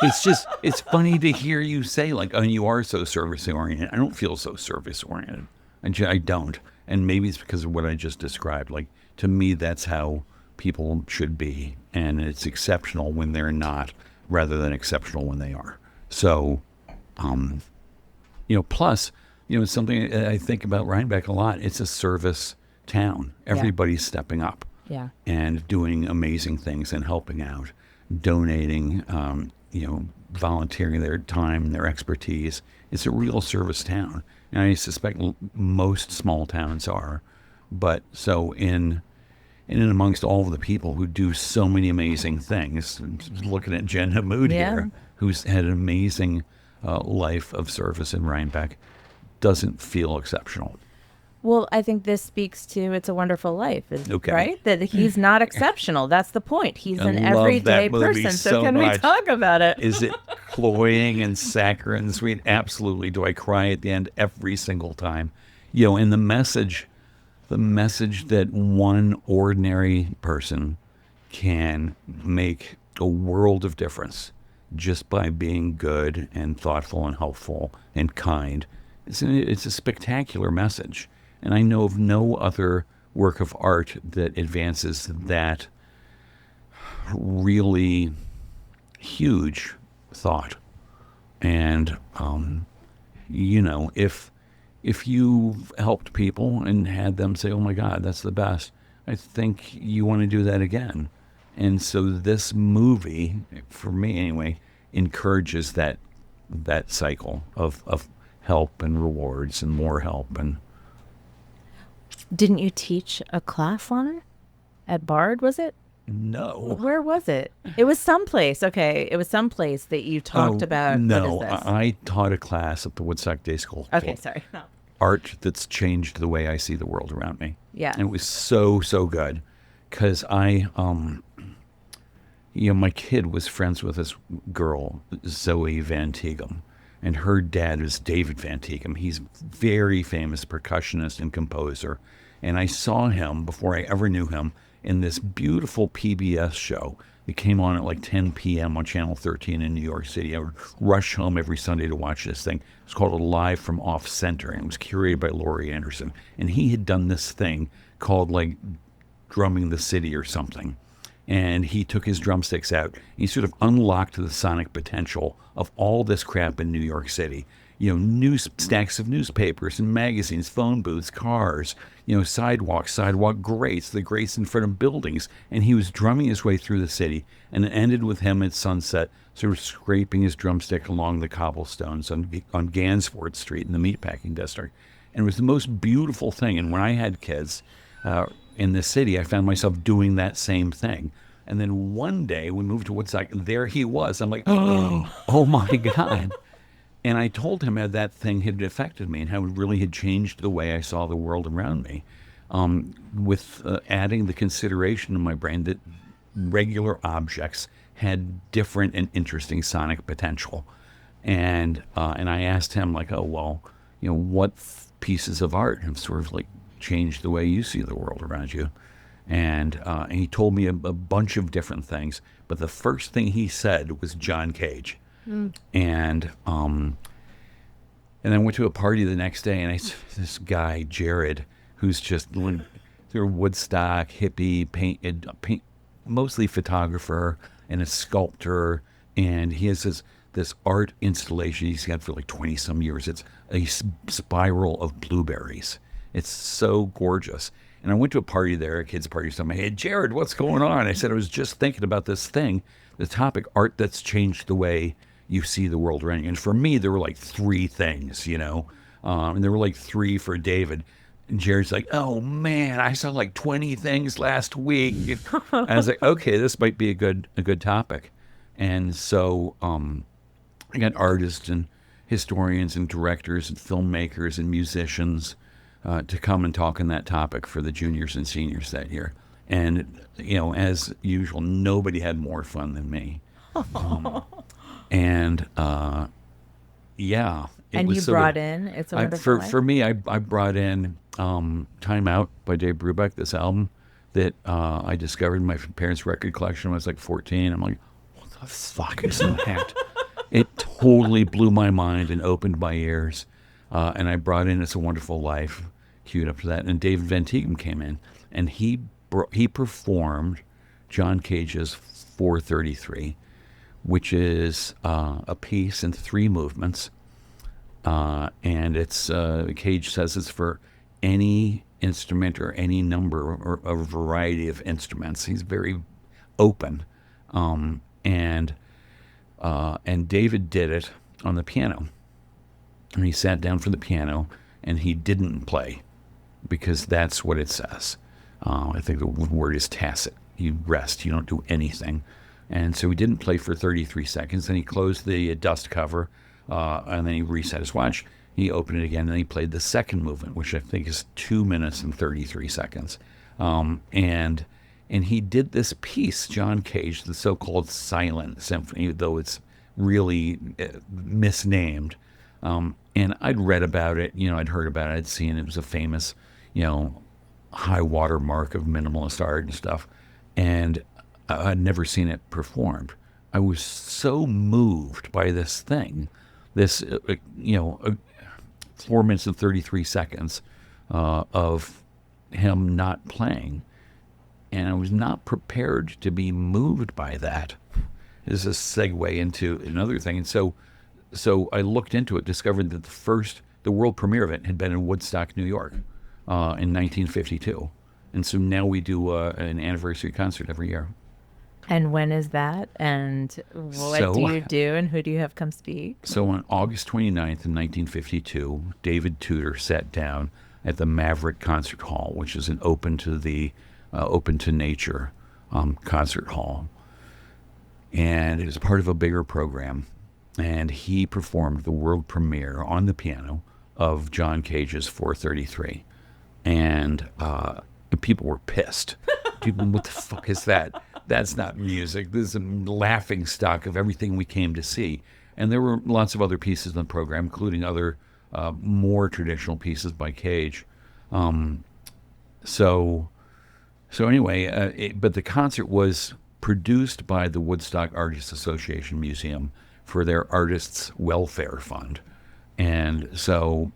A: It's funny to hear you say, like, oh, you are so service oriented. I don't feel so service oriented. I don't. And maybe it's because of what I just described. Like, to me, that's how people should be. And it's exceptional when they're not, rather than exceptional when they are. So, plus, it's something I think about Rhinebeck a lot. It's a service town. Everybody's stepping up and doing amazing things and helping out, donating, volunteering their time, their expertise. It's a real service town. And I suspect most small towns are. But so in and amongst all of the people who do so many amazing things, looking at Jen Hammoud here, who's had an amazing life of service in Rhinebeck, doesn't feel exceptional.
B: Well, I think this speaks to It's a Wonderful Life, right? That he's not exceptional. That's the point. He's an everyday person. So can we talk about it?
A: Is it cloying and saccharine sweet? Absolutely. Do I cry at the end every single time? And the message that one ordinary person can make a world of difference just by being good and thoughtful and helpful and kind. It's a spectacular message. And I know of no other work of art that advances that really huge thought. And, if you've helped people and had them say, oh my God, that's the best, I think you want to do that again. And so this movie, for me anyway, encourages that cycle of help and rewards and more help. And
B: didn't you teach a class on it at Bard, was it?
A: No.
B: Where was it? It was someplace. Okay. It was someplace that you talked about.
A: No,
B: what is this?
A: I taught a class at the Woodstock Day School.
B: Okay, sorry. No.
A: Art that's changed the way I see the world around me.
B: Yeah.
A: And it was so good because I, my kid was friends with this girl, Zoe Van Tighem, and her dad is David Van Tighem. He's a very famous percussionist and composer. And I saw him before I ever knew him in this beautiful PBS show. It came on at like 10 p.m. on Channel 13 in New York City. I would rush home every Sunday to watch this thing. It was called Live from Off Center, and it was curated by Laurie Anderson. And he had done this thing called like Drumming the City or something. And he took his drumsticks out. He sort of unlocked the sonic potential of all this crap in New York City. Stacks of newspapers and magazines, phone booths, cars, sidewalk grates, the grates in front of buildings. And he was drumming his way through the city, and it ended with him at sunset, sort of scraping his drumstick along the cobblestones on Gansford Street in the meatpacking district. And it was the most beautiful thing. And when I had kids in the city, I found myself doing that same thing. And then one day we moved to Woodstock, and there he was. I'm like, oh my God. And I told him how that thing had affected me and how it really had changed the way I saw the world around me, with adding the consideration in my brain that regular objects had different and interesting sonic potential. And I asked him, like, what pieces of art have sort of like changed the way you see the world around you? And he told me a bunch of different things. But the first thing he said was John Cage. And I went to a party the next day, and I saw this guy, Jared, who's just sort of Woodstock hippie, mostly photographer and a sculptor, and he has this art installation he's had for like 20-some years. It's a spiral of blueberries. It's so gorgeous. And I went to a party there, a kid's party, so I'm like, hey, Jared, what's going on? I said, I was just thinking about this thing, the topic, art that's changed the way you see the world around you. And for me, there were like 3 things, and there were like 3 for David. And Jared's like, oh man, I saw like 20 things last week. I was like, okay, this might be a good topic. And so I got artists and historians and directors and filmmakers and musicians to come and talk on that topic for the juniors and seniors that year. And, as usual, nobody had more fun than me. Yeah.
B: And you brought in It's a Wonderful Life?
A: For me, I brought in Time Out by Dave Brubeck, this album that I discovered in my parents' record collection when I was like 14. I'm like, what the fuck is that? It totally blew my mind and opened my ears. And I brought in It's a Wonderful Life, queued up to that. And David Van Tighem came in, and he performed John Cage's 433, which is a piece in 3 movements. And it's Cage says it's for any instrument or any number or a variety of instruments. He's very open. And David did it on the piano. And he sat down for the piano, and he didn't play because that's what it says. I think the word is tacit. You rest. You don't do anything. And so he didn't play for 33 seconds. Then he closed the dust cover, and then he reset his watch. He opened it again, and then he played the second movement, which I think is 2 minutes and 33 seconds. And he did this piece, John Cage, the so-called Silent Symphony, though it's really misnamed. And I'd read about it, I'd heard about it, I'd seen it was a famous, high water mark of minimalist art and stuff. And I'd never seen it performed. I was so moved by this thing, this, 4 minutes and 33 seconds of him not playing. And I was not prepared to be moved by that. This is a segue into another thing. And so I looked into it, discovered that the world premiere of it had been in Woodstock, New York in 1952. And so now we do an anniversary concert every year.
B: And when is that? And what do you do? And who do you have come speak?
A: So on August 29th in 1952, David Tudor sat down at the Maverick Concert Hall, which is an open to nature concert hall. And it was part of a bigger program. And he performed the world premiere on the piano of John Cage's 433. And people were pissed. Dude, what the fuck is that? That's not music. This is a laughing stock of everything we came to see. And there were lots of other pieces in the program, including other more traditional pieces by Cage. So anyway, but the concert was produced by the Woodstock Artists Association Museum for their Artists Welfare Fund. And so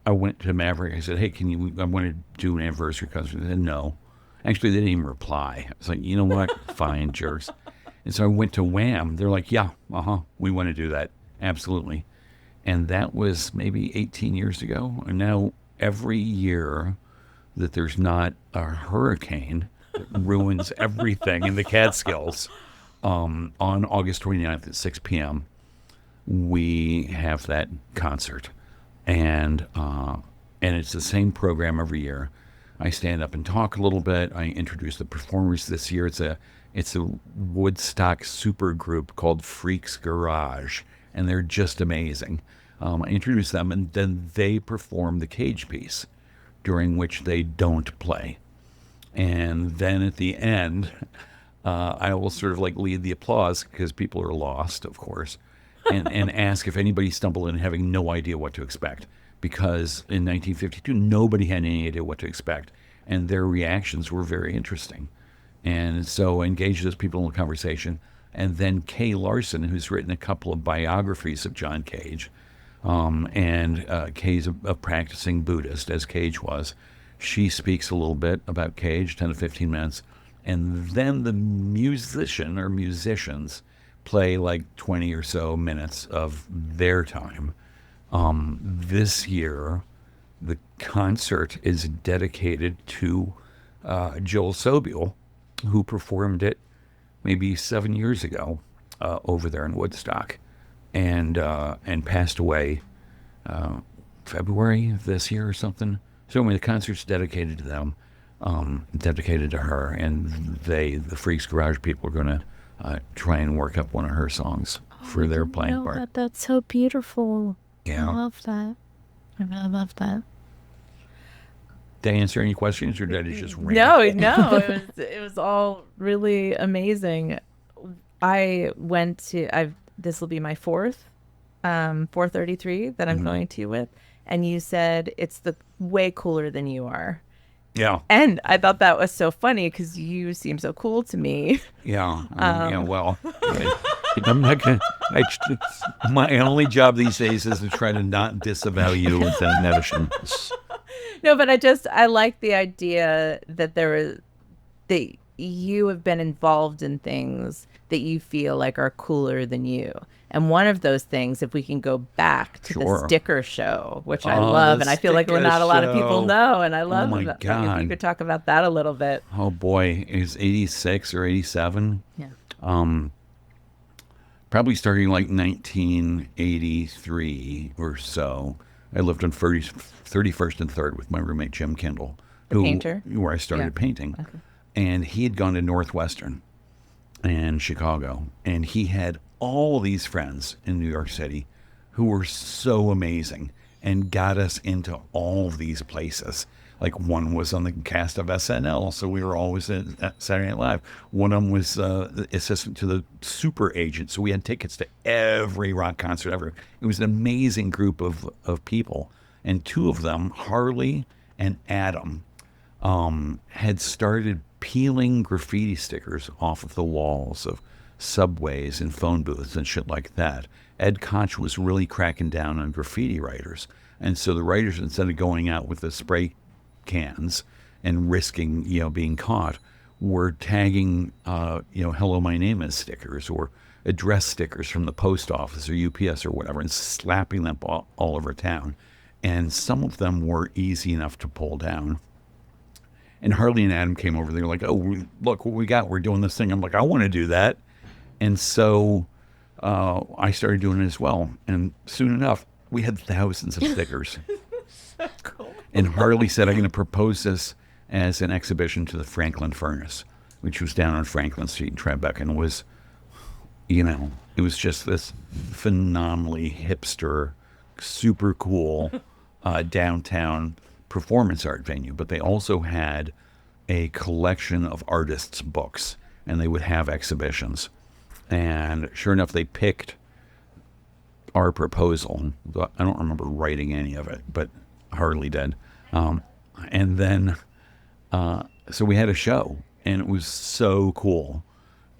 A: I went to Maverick. I said, hey, I want to do an anniversary concert. They said, no. Actually, they didn't even reply. I was like, you know what? Fine, jerks. And so I went to Wham. They're like, yeah, we want to do that. Absolutely. And that was maybe 18 years ago. And now every year that there's not a hurricane that ruins everything in the Catskills, on August 29th at 6 p.m., we have that concert. And it's the same program every year. I stand up and talk a little bit. I introduce the performers this year. It's a Woodstock super group called Freaks Garage, and they're just amazing. I introduce them, and then they perform the Cage piece, during which they don't play. And then at the end, I will sort of like lead the applause because people are lost, of course, and ask if anybody stumbled in having no idea what to expect. Because in 1952, nobody had any idea what to expect, and their reactions were very interesting. And so I engaged those people in a conversation. And then Kay Larson, who's written a couple of biographies of John Cage, and Kay's a practicing Buddhist, as Cage was. She speaks a little bit about Cage, 10 to 15 minutes, and then the musician or musicians play like 20 or so minutes of their time. This year, the concert is dedicated to Joel Sobule, who performed it maybe 7 years ago over there in Woodstock, and passed away February of this year or something. So anyway, the concert's dedicated to them, dedicated to her, and the Freaks Garage people are going to try and work up one of her songs for their playing part.
N: That's so beautiful. I love that. I really love that.
A: Did I answer any questions, or did I just rant?
B: No, it was all really amazing. This will be my fourth 433 that I'm going to with, and you said it's way cooler than you are.
A: Yeah.
B: And I thought that was so funny because you seem so cool to me.
A: Yeah. Well, I'm not gonna. My only job these days is to try to not disavow you with that notion.
B: No, but I like the idea that you have been involved in things that you feel like are cooler than you. And one of those things, if we can go back to the sticker show, which I love, and I feel like not a lot of people know, and I love
A: my
B: it.
A: God.
B: If you could talk about that a little bit.
A: Oh boy, it was 86 or 87.
B: Yeah.
A: Probably starting like 1983 or so. I lived on 31st and 3rd with my roommate Jim Kindle,
B: painter,
A: where I started painting. Okay. And he had gone to Northwestern in Chicago, and he had all these friends in New York City who were so amazing and got us into all of these places. Like one was on the cast of SNL, so we were always at Saturday Night Live. One of them was the assistant to the super agent, so we had tickets to every rock concert ever. It was an amazing group of people, and two of them, Harley and Adam, had started peeling graffiti stickers off of the walls of subways and phone booths and shit like that. Ed Koch was really cracking down on graffiti writers, and so the writers, instead of going out with the spray cans and risking being caught, were tagging hello my name is stickers or address stickers from the post office or UPS or whatever and slapping them all over town. And some of them were easy enough to pull down. And Harley and Adam came over. They were like, oh, look what we got, we're doing this thing. I'm like, I want to do that. And so I started doing it as well, and soon enough we had thousands of stickers.
B: So cool.
A: And Harley said, I'm going to propose this as an exhibition to the Franklin Furnace, which was down on Franklin Street in Tribeca, and was, it was just this phenomenally hipster, super cool downtown performance art venue. But they also had a collection of artists' books, and they would have exhibitions. And sure enough, they picked our proposal. I don't remember writing any of it, but Harley did. And then, so we had a show, and it was so cool.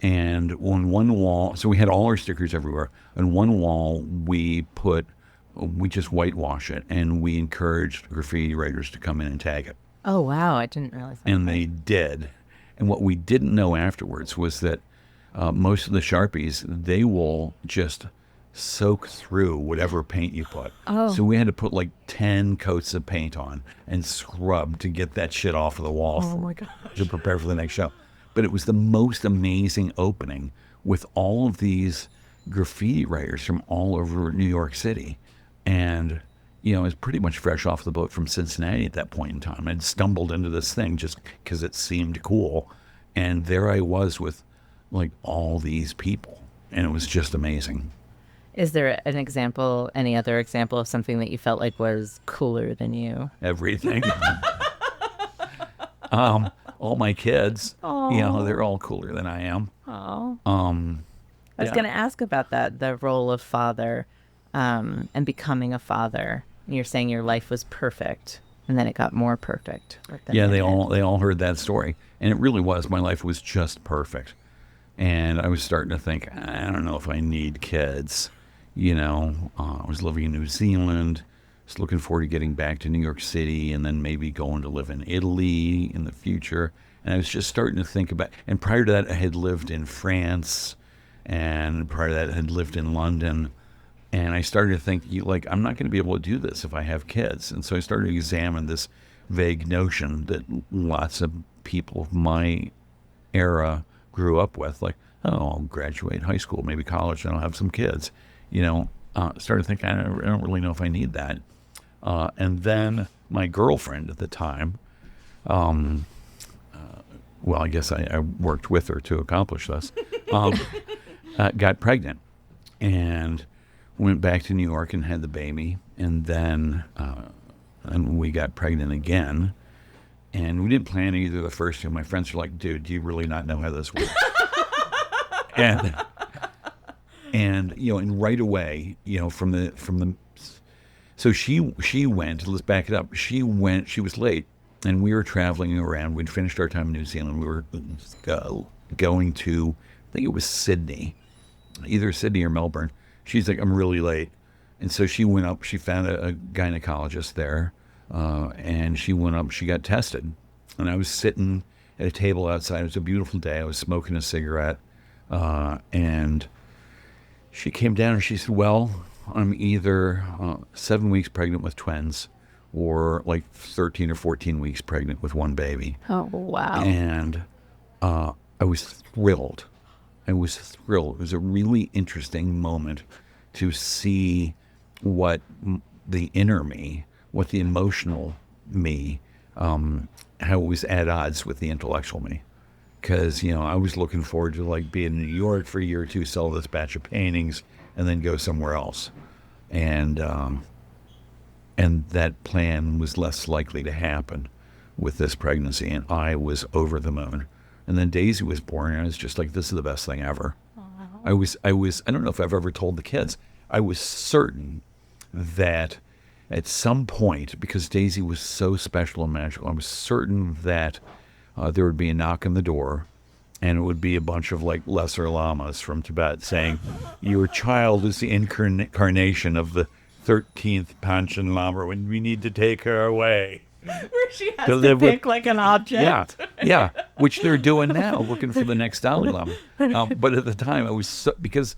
A: And on one wall, so we had all our stickers everywhere. On one wall, we just whitewash it, and we encouraged graffiti writers to come in and tag it.
B: Oh, wow. I didn't realize that.
A: And they did. And what we didn't know afterwards was that most of the Sharpies, they will just soak through whatever paint you put.
B: Oh.
A: So we had to put like 10 coats of paint on and scrub to get that shit off of the wall
B: my gosh.
A: to prepare for the next show. But it was the most amazing opening with all of these graffiti writers from all over New York City. And, it was pretty much fresh off the boat from Cincinnati at that point in time. I'd stumbled into this thing just because it seemed cool. And there I was with like all these people. And it was just amazing.
B: Is there any other example of something that you felt like was cooler than you?
A: Everything. All my kids, they're all cooler than I am.
B: Oh. I was going to ask about that, the role of father, and becoming a father. You're saying your life was perfect, and then it got more perfect.
A: Yeah, they all heard that story, and it really was. My life was just perfect, and I was starting to think, I don't know if I need kids. I was living in New Zealand, was looking forward to getting back to New York City, and then maybe going to live in Italy in the future. And I was just starting to think about, and prior to that, I had lived in France, and prior to that, I had lived in London. And I started to think, I'm not going to be able to do this if I have kids. And so I started to examine this vague notion that lots of people of my era grew up with, like, oh, I'll graduate high school, maybe college, and I'll have some kids. Started thinking, I don't really know if I need that. And then my girlfriend at the time, I guess I worked with her to accomplish this, got pregnant. And went back to New York and had the baby, and then and we got pregnant again. And we didn't plan either the first two. My friends were like, dude, do you really not know how this works? and and right away, from the so she went, let's back it up. She was late, and we were traveling around. We'd finished our time in New Zealand. We were going to, I think it was Sydney, either Sydney or Melbourne. She's like, I'm really late. And so she went up, she found a gynecologist there. And she went up, she got tested. And I was sitting at a table outside. It was a beautiful day. I was smoking a cigarette. And she came down and she said, well, I'm either 7 weeks pregnant with twins or like 13 or 14 weeks pregnant with one baby.
N: Oh, wow.
A: And I was thrilled. It was a really interesting moment to see what the inner me, what the emotional me, how it was at odds with the intellectual me. Because, I was looking forward to like being in New York for a year or two, sell this batch of paintings, and then go somewhere else. And that plan was less likely to happen with this pregnancy, and I was over the moon. And then Daisy was born, and I was just like, this is the best thing ever. I don't know if I've ever told the kids, I was certain that at some point, because Daisy was so special and magical, I was certain that there would be a knock on the door, and it would be a bunch of like lesser lamas from Tibet saying, your child is the incarnation of the 13th Panchen Lama, and we need to take her away.
B: Where she has to pick like an object.
A: Yeah, which they're doing now, looking for the next Dalai Lama. But at the time, I was because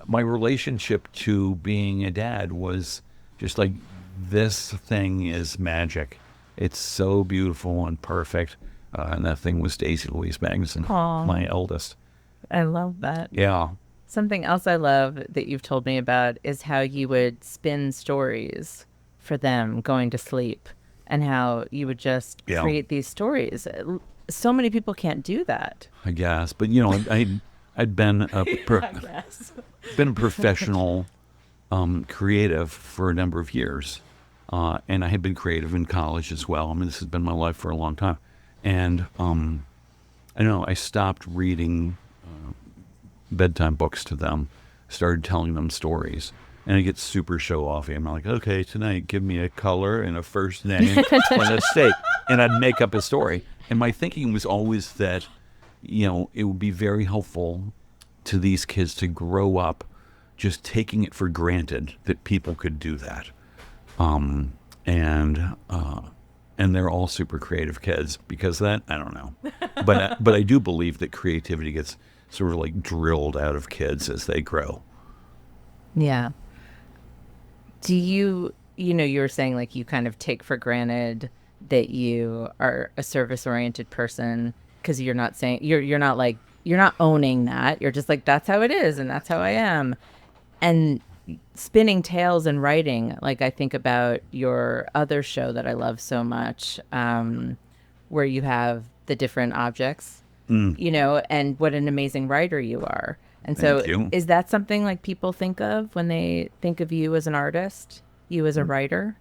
A: my relationship to being a dad was just like, this thing is magic. It's so beautiful and perfect. And that thing was Daisy Louise Magnusson, my eldest.
B: I love that.
A: Yeah.
B: Something else I love that you've told me about is how you would spin stories for them going to sleep, and how you would just create these stories. So many people can't do that.
A: I guess, but I'd been a professional creative for a number of years, and I had been creative in college as well. I mean, this has been my life for a long time, and I stopped reading bedtime books to them, started telling them stories. And I get super show-offy. I'm like, okay, tonight, give me a color and a first name and a state. And I'd make up a story. And my thinking was always that, it would be very helpful to these kids to grow up just taking it for granted that people could do that. And they're all super creative kids because that, I don't know. But I do believe that creativity gets sort of like drilled out of kids as they grow.
B: Yeah. Do you were saying like you kind of take for granted that you are a service-oriented person because you're not saying, you're not owning that. You're just like, that's how it is and that's how I am. And spinning tales and writing, like I think about your other show that I love so much, where you have the different objects, and what an amazing writer you are. And so is that something like people think of when they think of you as an artist, you as a writer?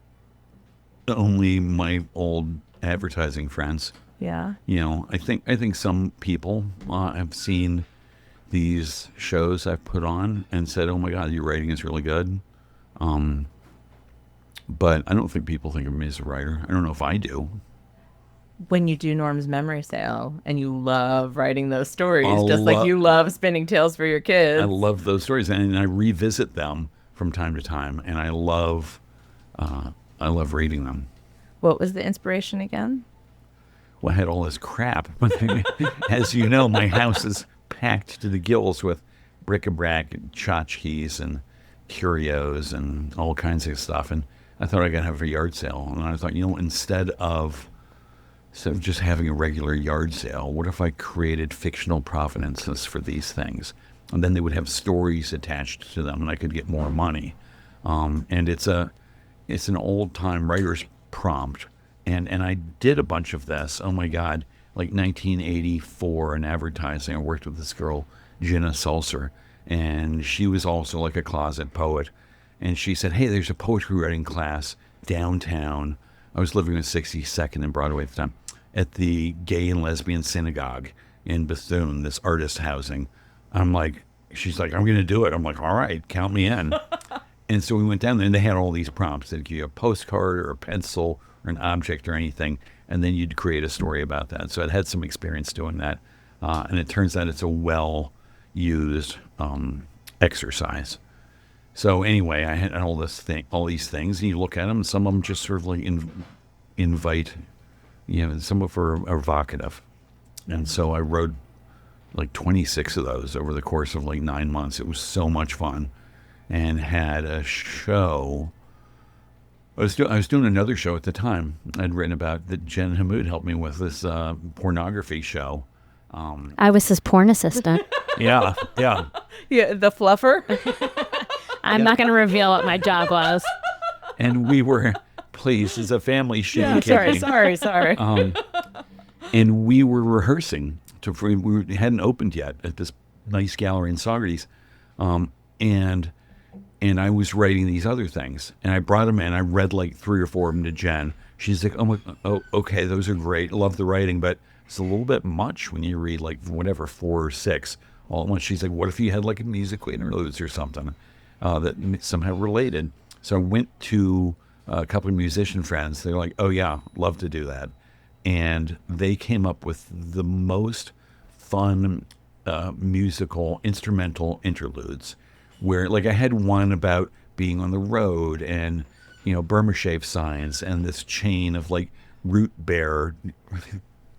A: Only my old advertising friends.
B: Yeah.
A: I think some people have seen these shows I've put on and said, oh my God, your writing is really good. But I don't think people think of me as a writer. I don't know if I do.
B: When you do Norm's memory sale and you love writing those stories, like you love spinning tales for your kids.
A: I love those stories, and I revisit them from time to time, and I love reading them.
B: What was the inspiration again?
A: Well, I had all this crap. As you know, my house is packed to the gills with bric-a-brac and tchotchkes and curios and all kinds of stuff, and I thought I could have a yard sale, and I thought, instead of just having a regular yard sale, what if I created fictional provenances for these things? And then they would have stories attached to them and I could get more money. And it's an old-time writer's prompt. And I did a bunch of this. Oh, my God. Like 1984 in advertising, I worked with this girl, Jenna Sulzer. And she was also like a closet poet. And she said, hey, there's a poetry writing class downtown. I was living in 62nd and Broadway at the time, at the Gay and Lesbian Synagogue in Bethune, this artist housing. She's like, I'm going to do it. I'm like, all right, count me in. And so we went down there, and they had all these prompts. They'd give you a postcard or a pencil or an object or anything, and then you'd create a story about that. So I'd had some experience doing that. And it turns out it's a well-used exercise. So anyway, I had all these things, and you look at them, and some of them just sort of like invite, some of them are evocative. And so I wrote like 26 of those over the course of like 9 months. It was so much fun, and had a show. I was doing another show at the time I'd written about that Jen Hammoud helped me with, this pornography show.
N: I was his porn assistant.
A: Yeah.
B: Yeah, the fluffer.
N: I'm not going to reveal what my job was.
A: And we were, please, it's a family show.
B: Yeah, sorry.
A: And we were rehearsing. We hadn't opened yet at this nice gallery in Saugerties. And I was writing these other things. And I brought them in. I read like 3 or 4 of them to Jen. She's like, oh, okay, those are great. Love the writing, but it's a little bit much when you read like whatever, 4 or 6 all at once. She's like, what if you had like a musical interludes or something that somehow related? So I went to a couple of musician friends. They're like, oh yeah, love to do that. And they came up with the most fun musical instrumental interludes, where like I had one about being on the road and, Burma shave signs and this chain of like root beer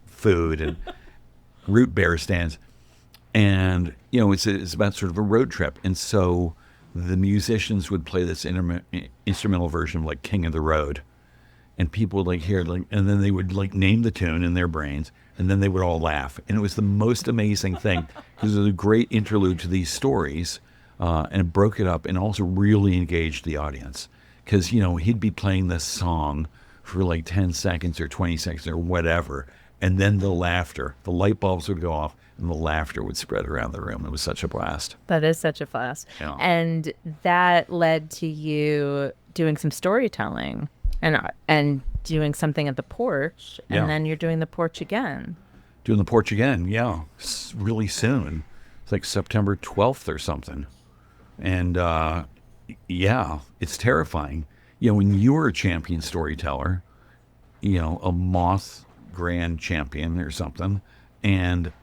A: food and root beer stands. And, it's about sort of a road trip. And so the musicians would play this instrumental version of like King of the Road. And people would like hear like, and then they would like name the tune in their brains, and then they would all laugh. And it was the most amazing thing, because it was a great interlude to these stories, and it broke it up and also really engaged the audience. Because, he'd be playing this song for like 10 seconds or 20 seconds or whatever, and then the laughter, the light bulbs would go off, and the laughter would spread around the room. It was such a blast.
B: That is such a blast.
A: Yeah.
B: And that led to you doing some storytelling. And doing something at the porch, and then you're doing the porch again.
A: Doing the porch again, yeah. Really soon. It's like September 12th or something. And, it's terrifying. When you're a champion storyteller, a Moth Grand Champion or something, and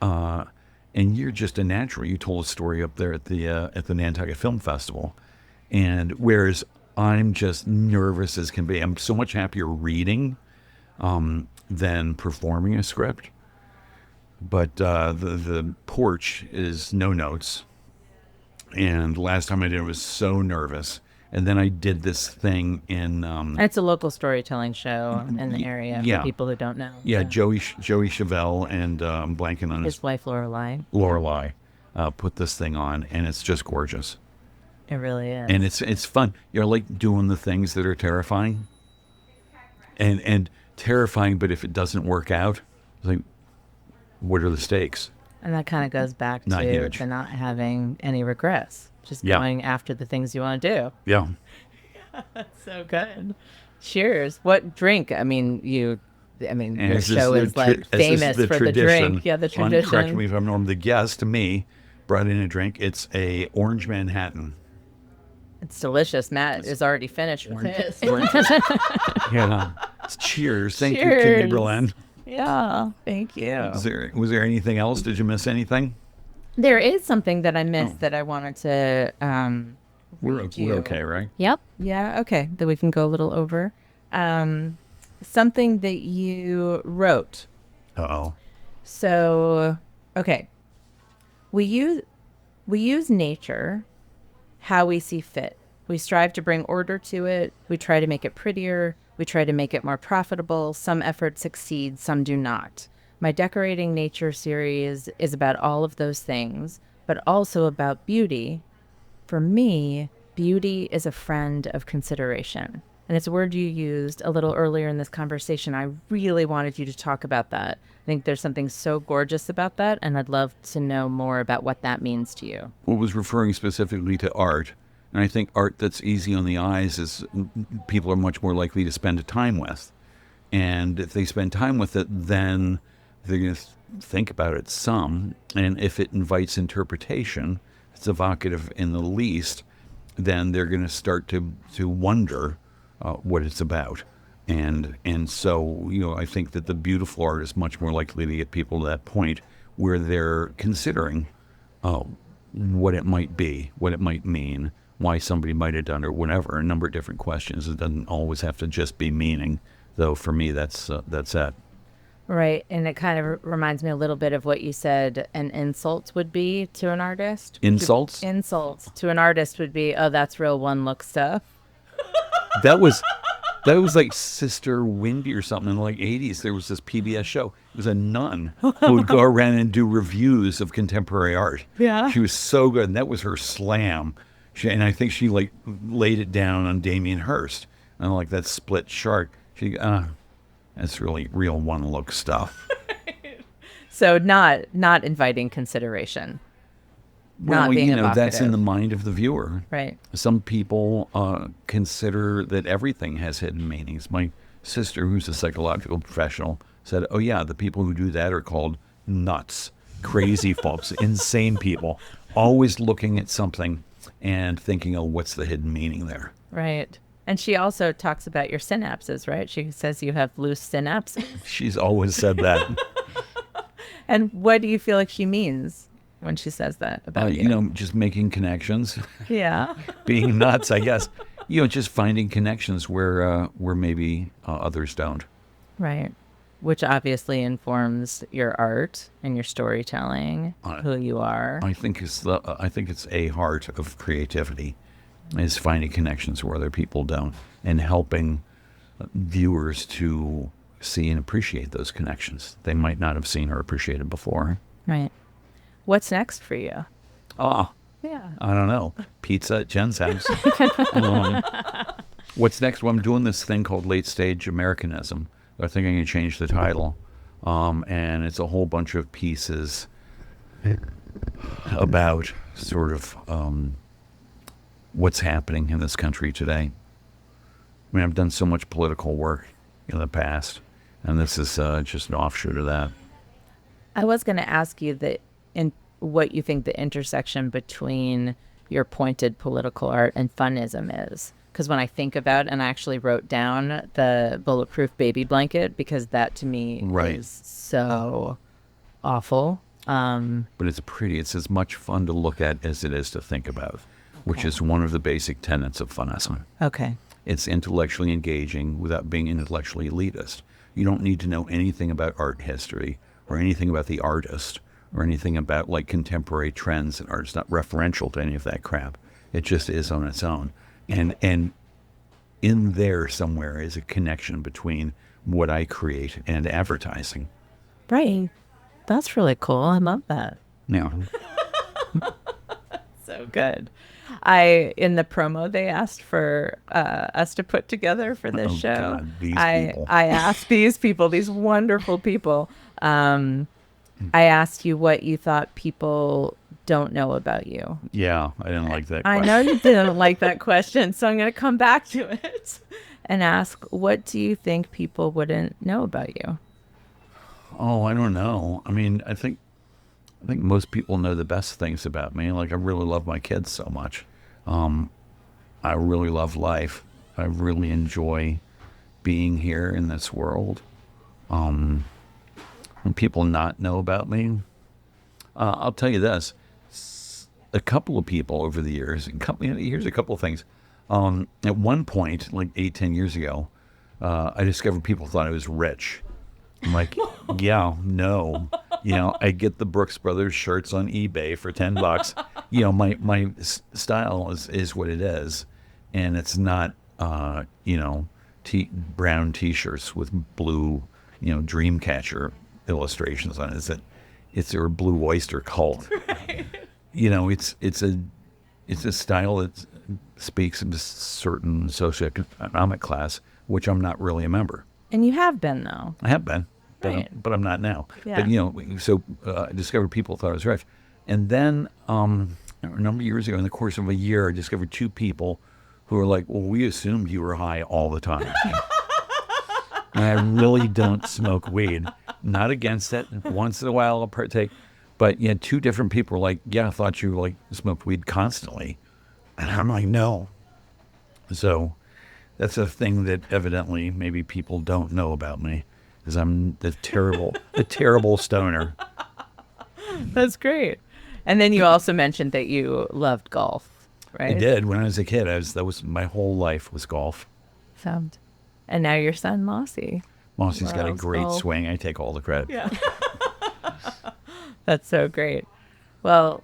A: you're just a natural. You told a story up there at the Nantucket Film Festival. And whereas I'm just nervous as can be. I'm so much happier reading than performing a script. But the porch is no notes. And last time I did it, I was so nervous. And then I did this thing in...
B: it's a local storytelling show in the area for people who don't know.
A: Yeah, Joey Chevelle and I'm blanking on
B: his wife,
A: Lorelei, put this thing on, and it's just gorgeous.
B: It really is.
A: And it's fun. You're like doing the things that are terrifying. And terrifying, but if it doesn't work out, it's like, what are the stakes?
B: And that kind of goes back to not having any regrets. Just going after the things you want to do.
A: Yeah.
B: That's so good. Cheers. What drink? Your show is like famous for the drink. Yeah, the tradition.
A: Correct me if I'm wrong. The guest, me, brought in a drink. It's a Orange Manhattan.
B: It's delicious. Matt is already finished with his.
A: Cheers. Thank you, Kimmi Berlin.
B: Yeah, thank you.
A: Was there anything else? Did you miss anything?
B: There is something that I missed that I wanted to
A: We're okay, right?
N: Yep.
B: Yeah, okay. That we can go a little over. Something that you wrote.
A: Uh-oh.
B: So, okay. We use nature how we see fit. We strive to bring order to it. We try to make it prettier. We try to make it more profitable. Some efforts succeed, some do not. My Decorating Nature series is about all of those things, but also about beauty. For me, beauty is a friend of consideration. And it's a word you used a little earlier in this conversation. I really wanted you to talk about that. I think there's something so gorgeous about that, and I'd love to know more about what that means to you.
A: Well, was referring specifically to art, And I think art that's easy on the eyes is people are much more likely to spend time with. And if they spend time with it, then they're going to think about it some. And if it invites interpretation, it's evocative in the least, then they're going to start to wonder what it's about. And so, I think that the beautiful art is much more likely to get people to that point where they're considering what it might be, what it might mean, why somebody might have done it, or whatever, a number of different questions. It doesn't always have to just be meaning, though. For me, that's it.
B: Right, and it kind of reminds me a little bit of what you said an insult would be to an artist.
A: Insults?
B: Insults to an artist would be, oh, that's real one-look stuff.
A: That was like Sister Wendy or something in the 80s. There was this PBS show. It was a nun who would go around and do reviews of contemporary art.
B: Yeah.
A: She was so good, and that was her slam. And I think she laid it down on Damien Hirst. And that split shark. That's really real one-look stuff.
B: So not inviting consideration.
A: Well,
B: not being evocative.
A: That's in the mind of the viewer.
B: Right.
A: Some people consider that everything has hidden meanings. My sister, who's a psychological professional, said, oh yeah, the people who do that are called nuts, crazy folks, insane people, always looking at something and thinking, oh, what's the hidden meaning there?
B: Right. And she also talks about your synapses, right? She says you have loose synapses.
A: She's always said that.
B: And what do you feel like she means when she says that about you?
A: Just making connections.
B: Yeah.
A: Being nuts, I guess. Just finding connections where maybe others don't.
B: Right. Which obviously informs your art and your storytelling, who you are.
A: I think it's a heart of creativity, is finding connections where other people don't, and helping viewers to see and appreciate those connections they might not have seen or appreciated before.
B: Right. What's next for you?
A: Oh,
B: yeah.
A: I don't know. Pizza at Jen's house. What's next? Well, I'm doing this thing called Late Stage Americanism. I think I'm going to change the title. And it's a whole bunch of pieces about sort of what's happening in this country today. I mean, I've done so much political work in the past, and this is just an offshoot of that.
B: I was going to ask you what you think the intersection between your pointed political art and funism is. Because when I think about it, and I actually wrote down the bulletproof baby blanket, because that to me is so awful.
A: But it's pretty. It's as much fun to look at as it is to think about, which is one of the basic tenets of funism.
B: Okay.
A: It's intellectually engaging without being intellectually elitist. You don't need to know anything about art history or anything about the artist or anything about contemporary trends in art. It's not referential to any of that crap. It just is on its own. And in there somewhere is a connection between what I create and advertising.
B: Right. That's really cool. I love that.
A: Yeah.
B: So good. In the promo they asked for us to put together for this show.
A: God, these people.
B: I asked these people, these wonderful people, I asked you what you thought people don't know about you.
A: Yeah, I didn't like that question.
B: I know you didn't like that question, so I'm going to come back to it and ask, what do you think people wouldn't know about you?
A: Oh, I don't know. I mean, I think most people know the best things about me. I really love my kids so much. I really love life. I really enjoy being here in this world. When people not know about me, I'll tell you this. A couple of people over the years, here's a couple of things. At one point, 8-10 years ago, I discovered people thought I was rich. I'm like, yeah, no. I get the Brooks Brothers shirts on eBay for $10. My style is what it is, and it's not brown T-shirts with blue Dreamcatcher illustrations on it. It's a blue oyster cult. Right. It's a style that speaks of a certain socioeconomic class, which I'm not really a member.
B: And you have been, though.
A: I have been,
B: right.
A: but I'm not now.
B: Yeah.
A: But, so I discovered people thought I was rich. And then a number of years ago, in the course of a year, I discovered 2 people who were like, well, we assumed you were high all the time. And I really don't smoke weed. Not against it. Once in a while I'll partake. But yeah, 2 different people were like, yeah, I thought you like smoked weed constantly. And I'm like, no. So that's a thing that evidently maybe people don't know about me, is I'm the terrible stoner.
B: That's great. And then you also mentioned that you loved golf, right?
A: I did. When I was a kid, that was my whole life was golf.
B: And now your son, Mossy.
A: Mossy's got a great swing. I take all the credit.
B: Yeah. That's so great. Well,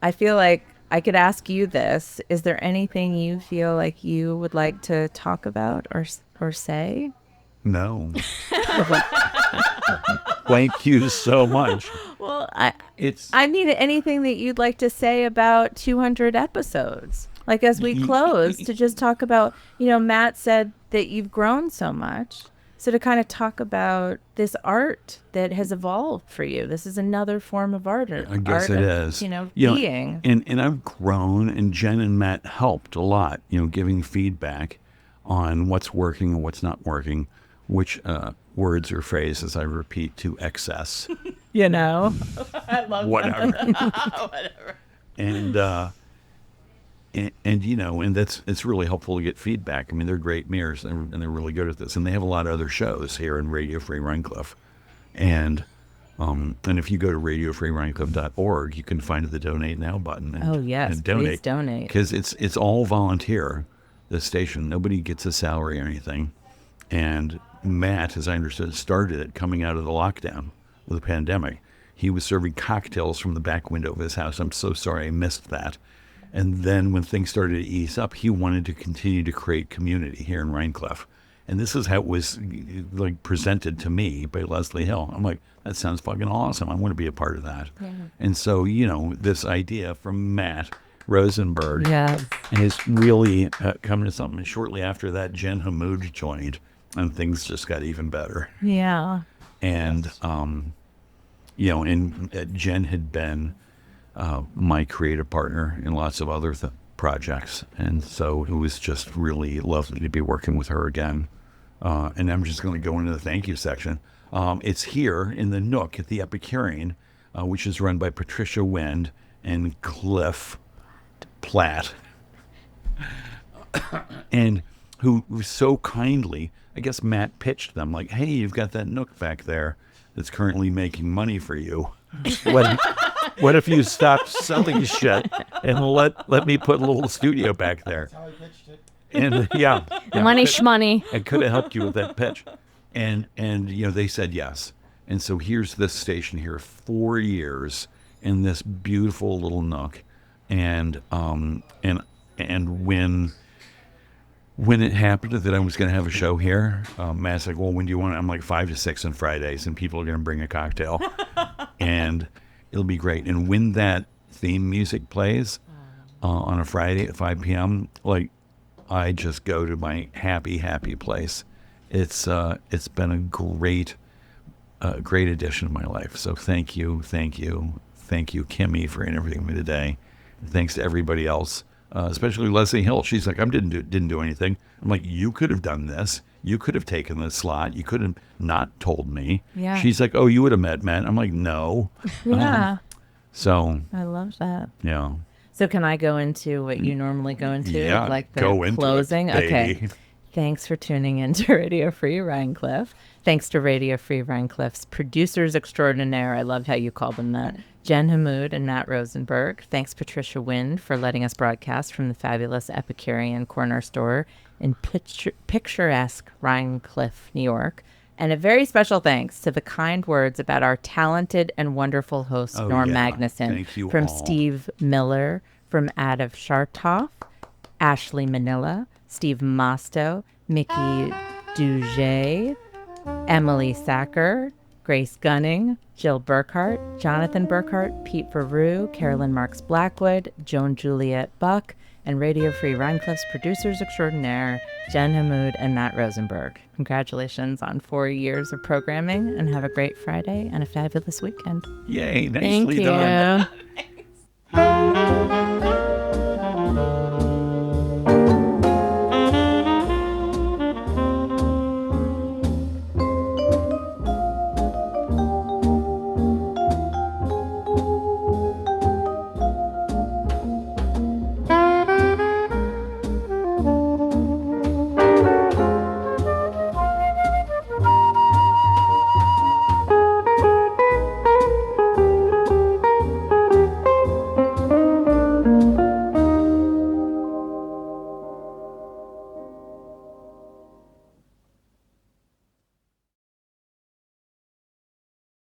B: I feel like I could ask you this. Is there anything you feel like you would like to talk about or say?
A: No. Thank you so much.
B: Well, I mean, anything that you'd like to say about 200 episodes? Like, as we close, to just talk about, Matt said that you've grown so much. So to kind of talk about this art that has evolved for you. This is another form of art.
A: I guess it is.
B: Being.
A: And I've grown, and Jen and Matt helped a lot, giving feedback on what's working and what's not working, which words or phrases I repeat to excess.
B: I love
A: whatever.
B: Whatever.
A: And it's really helpful to get feedback. I mean, they're great mirrors, and they're really good at this. And they have a lot of other shows here in Radio Free Rhinecliff. And if you go to radiofreerhinecliff.org, you can find the Donate Now button. And donate.
B: Please donate.
A: Because it's all volunteer, the station. Nobody gets a salary or anything. And Matt, as I understood, started it coming out of the lockdown of the pandemic. He was serving cocktails from the back window of his house. I'm so sorry I missed that. And then when things started to ease up, he wanted to continue to create community here in Rhinecliff. And this is how it was like presented to me by Leslie Hill. I'm like, that sounds fucking awesome. I want to be a part of that. Yeah. And so, this idea from Matt Rosenberg is really coming to something. And shortly after that, Jen Hammoud joined, and things just got even better.
B: Yeah.
A: And, Jen had been my creative partner in lots of other projects. And so it was just really lovely to be working with her again. And I'm just going to go into the thank you section. It's here in the Nook at the Epicurean, which is run by Patricia Wind and Cliff Platt. And who so kindly, I guess Matt pitched them like, hey, you've got that Nook back there that's currently making money for you. What if you stop selling shit and let me put a little studio back there? That's how I pitched it. And
N: money shmoney.
A: I could have helped you with that pitch. And they said yes. And so here's this station here, 4 years in this beautiful little Nook. And when it happened that I was going to have a show here, Matt's like, well, when do you want it? I'm like 5 to 6 on Fridays, and people are going to bring a cocktail. And it'll be great. And when that theme music plays on a Friday at 5 p.m., like, I just go to my happy, happy place. It's been a great addition to my life. So thank you, Kimmi, for interviewing me today. And thanks to everybody else, especially Leslie Hill. She's like, I didn't do anything. I'm like, you could have done this. You could have taken this slot. You could have not told me.
B: Yeah.
A: She's like, oh, you would have met Matt. I'm like, no.
B: Yeah.
A: So
B: I love that.
A: Yeah.
B: So can I go into what you normally go into?
A: Yeah,
B: like the
A: go into
B: closing?
A: It, baby.
B: Okay. Thanks for tuning in to Radio Free Rhinecliff. Thanks to Radio Free Rhinecliff's producers extraordinaire. I love how you call them that. Jen Hammoud and Matt Rosenberg. Thanks, Patricia Wind, for letting us broadcast from the fabulous Epicurean Corner Store in picturesque Rhinecliff, New York. And a very special thanks to the kind words about our talented and wonderful host, Norm Magnusson.
A: Thank you
B: from
A: all.
B: Steve Miller, from Adav Shartoff, Ashley Manila, Steve Mosto, Mickey Duget, Emily Sacker, Grace Gunning, Jill Burkhart, Jonathan Burkhart, Pete Verrue, Carolyn Marks Blackwood, Joan Juliet Buck, and Radio Free Rhinecliff's producers extraordinaire, Jen Hammoud and Matt Rosenberg. Congratulations on 4 years of programming, and have a great Friday and a fabulous weekend.
A: Yay,
N: Thank
A: nicely
N: you.
A: done.
P: Bye.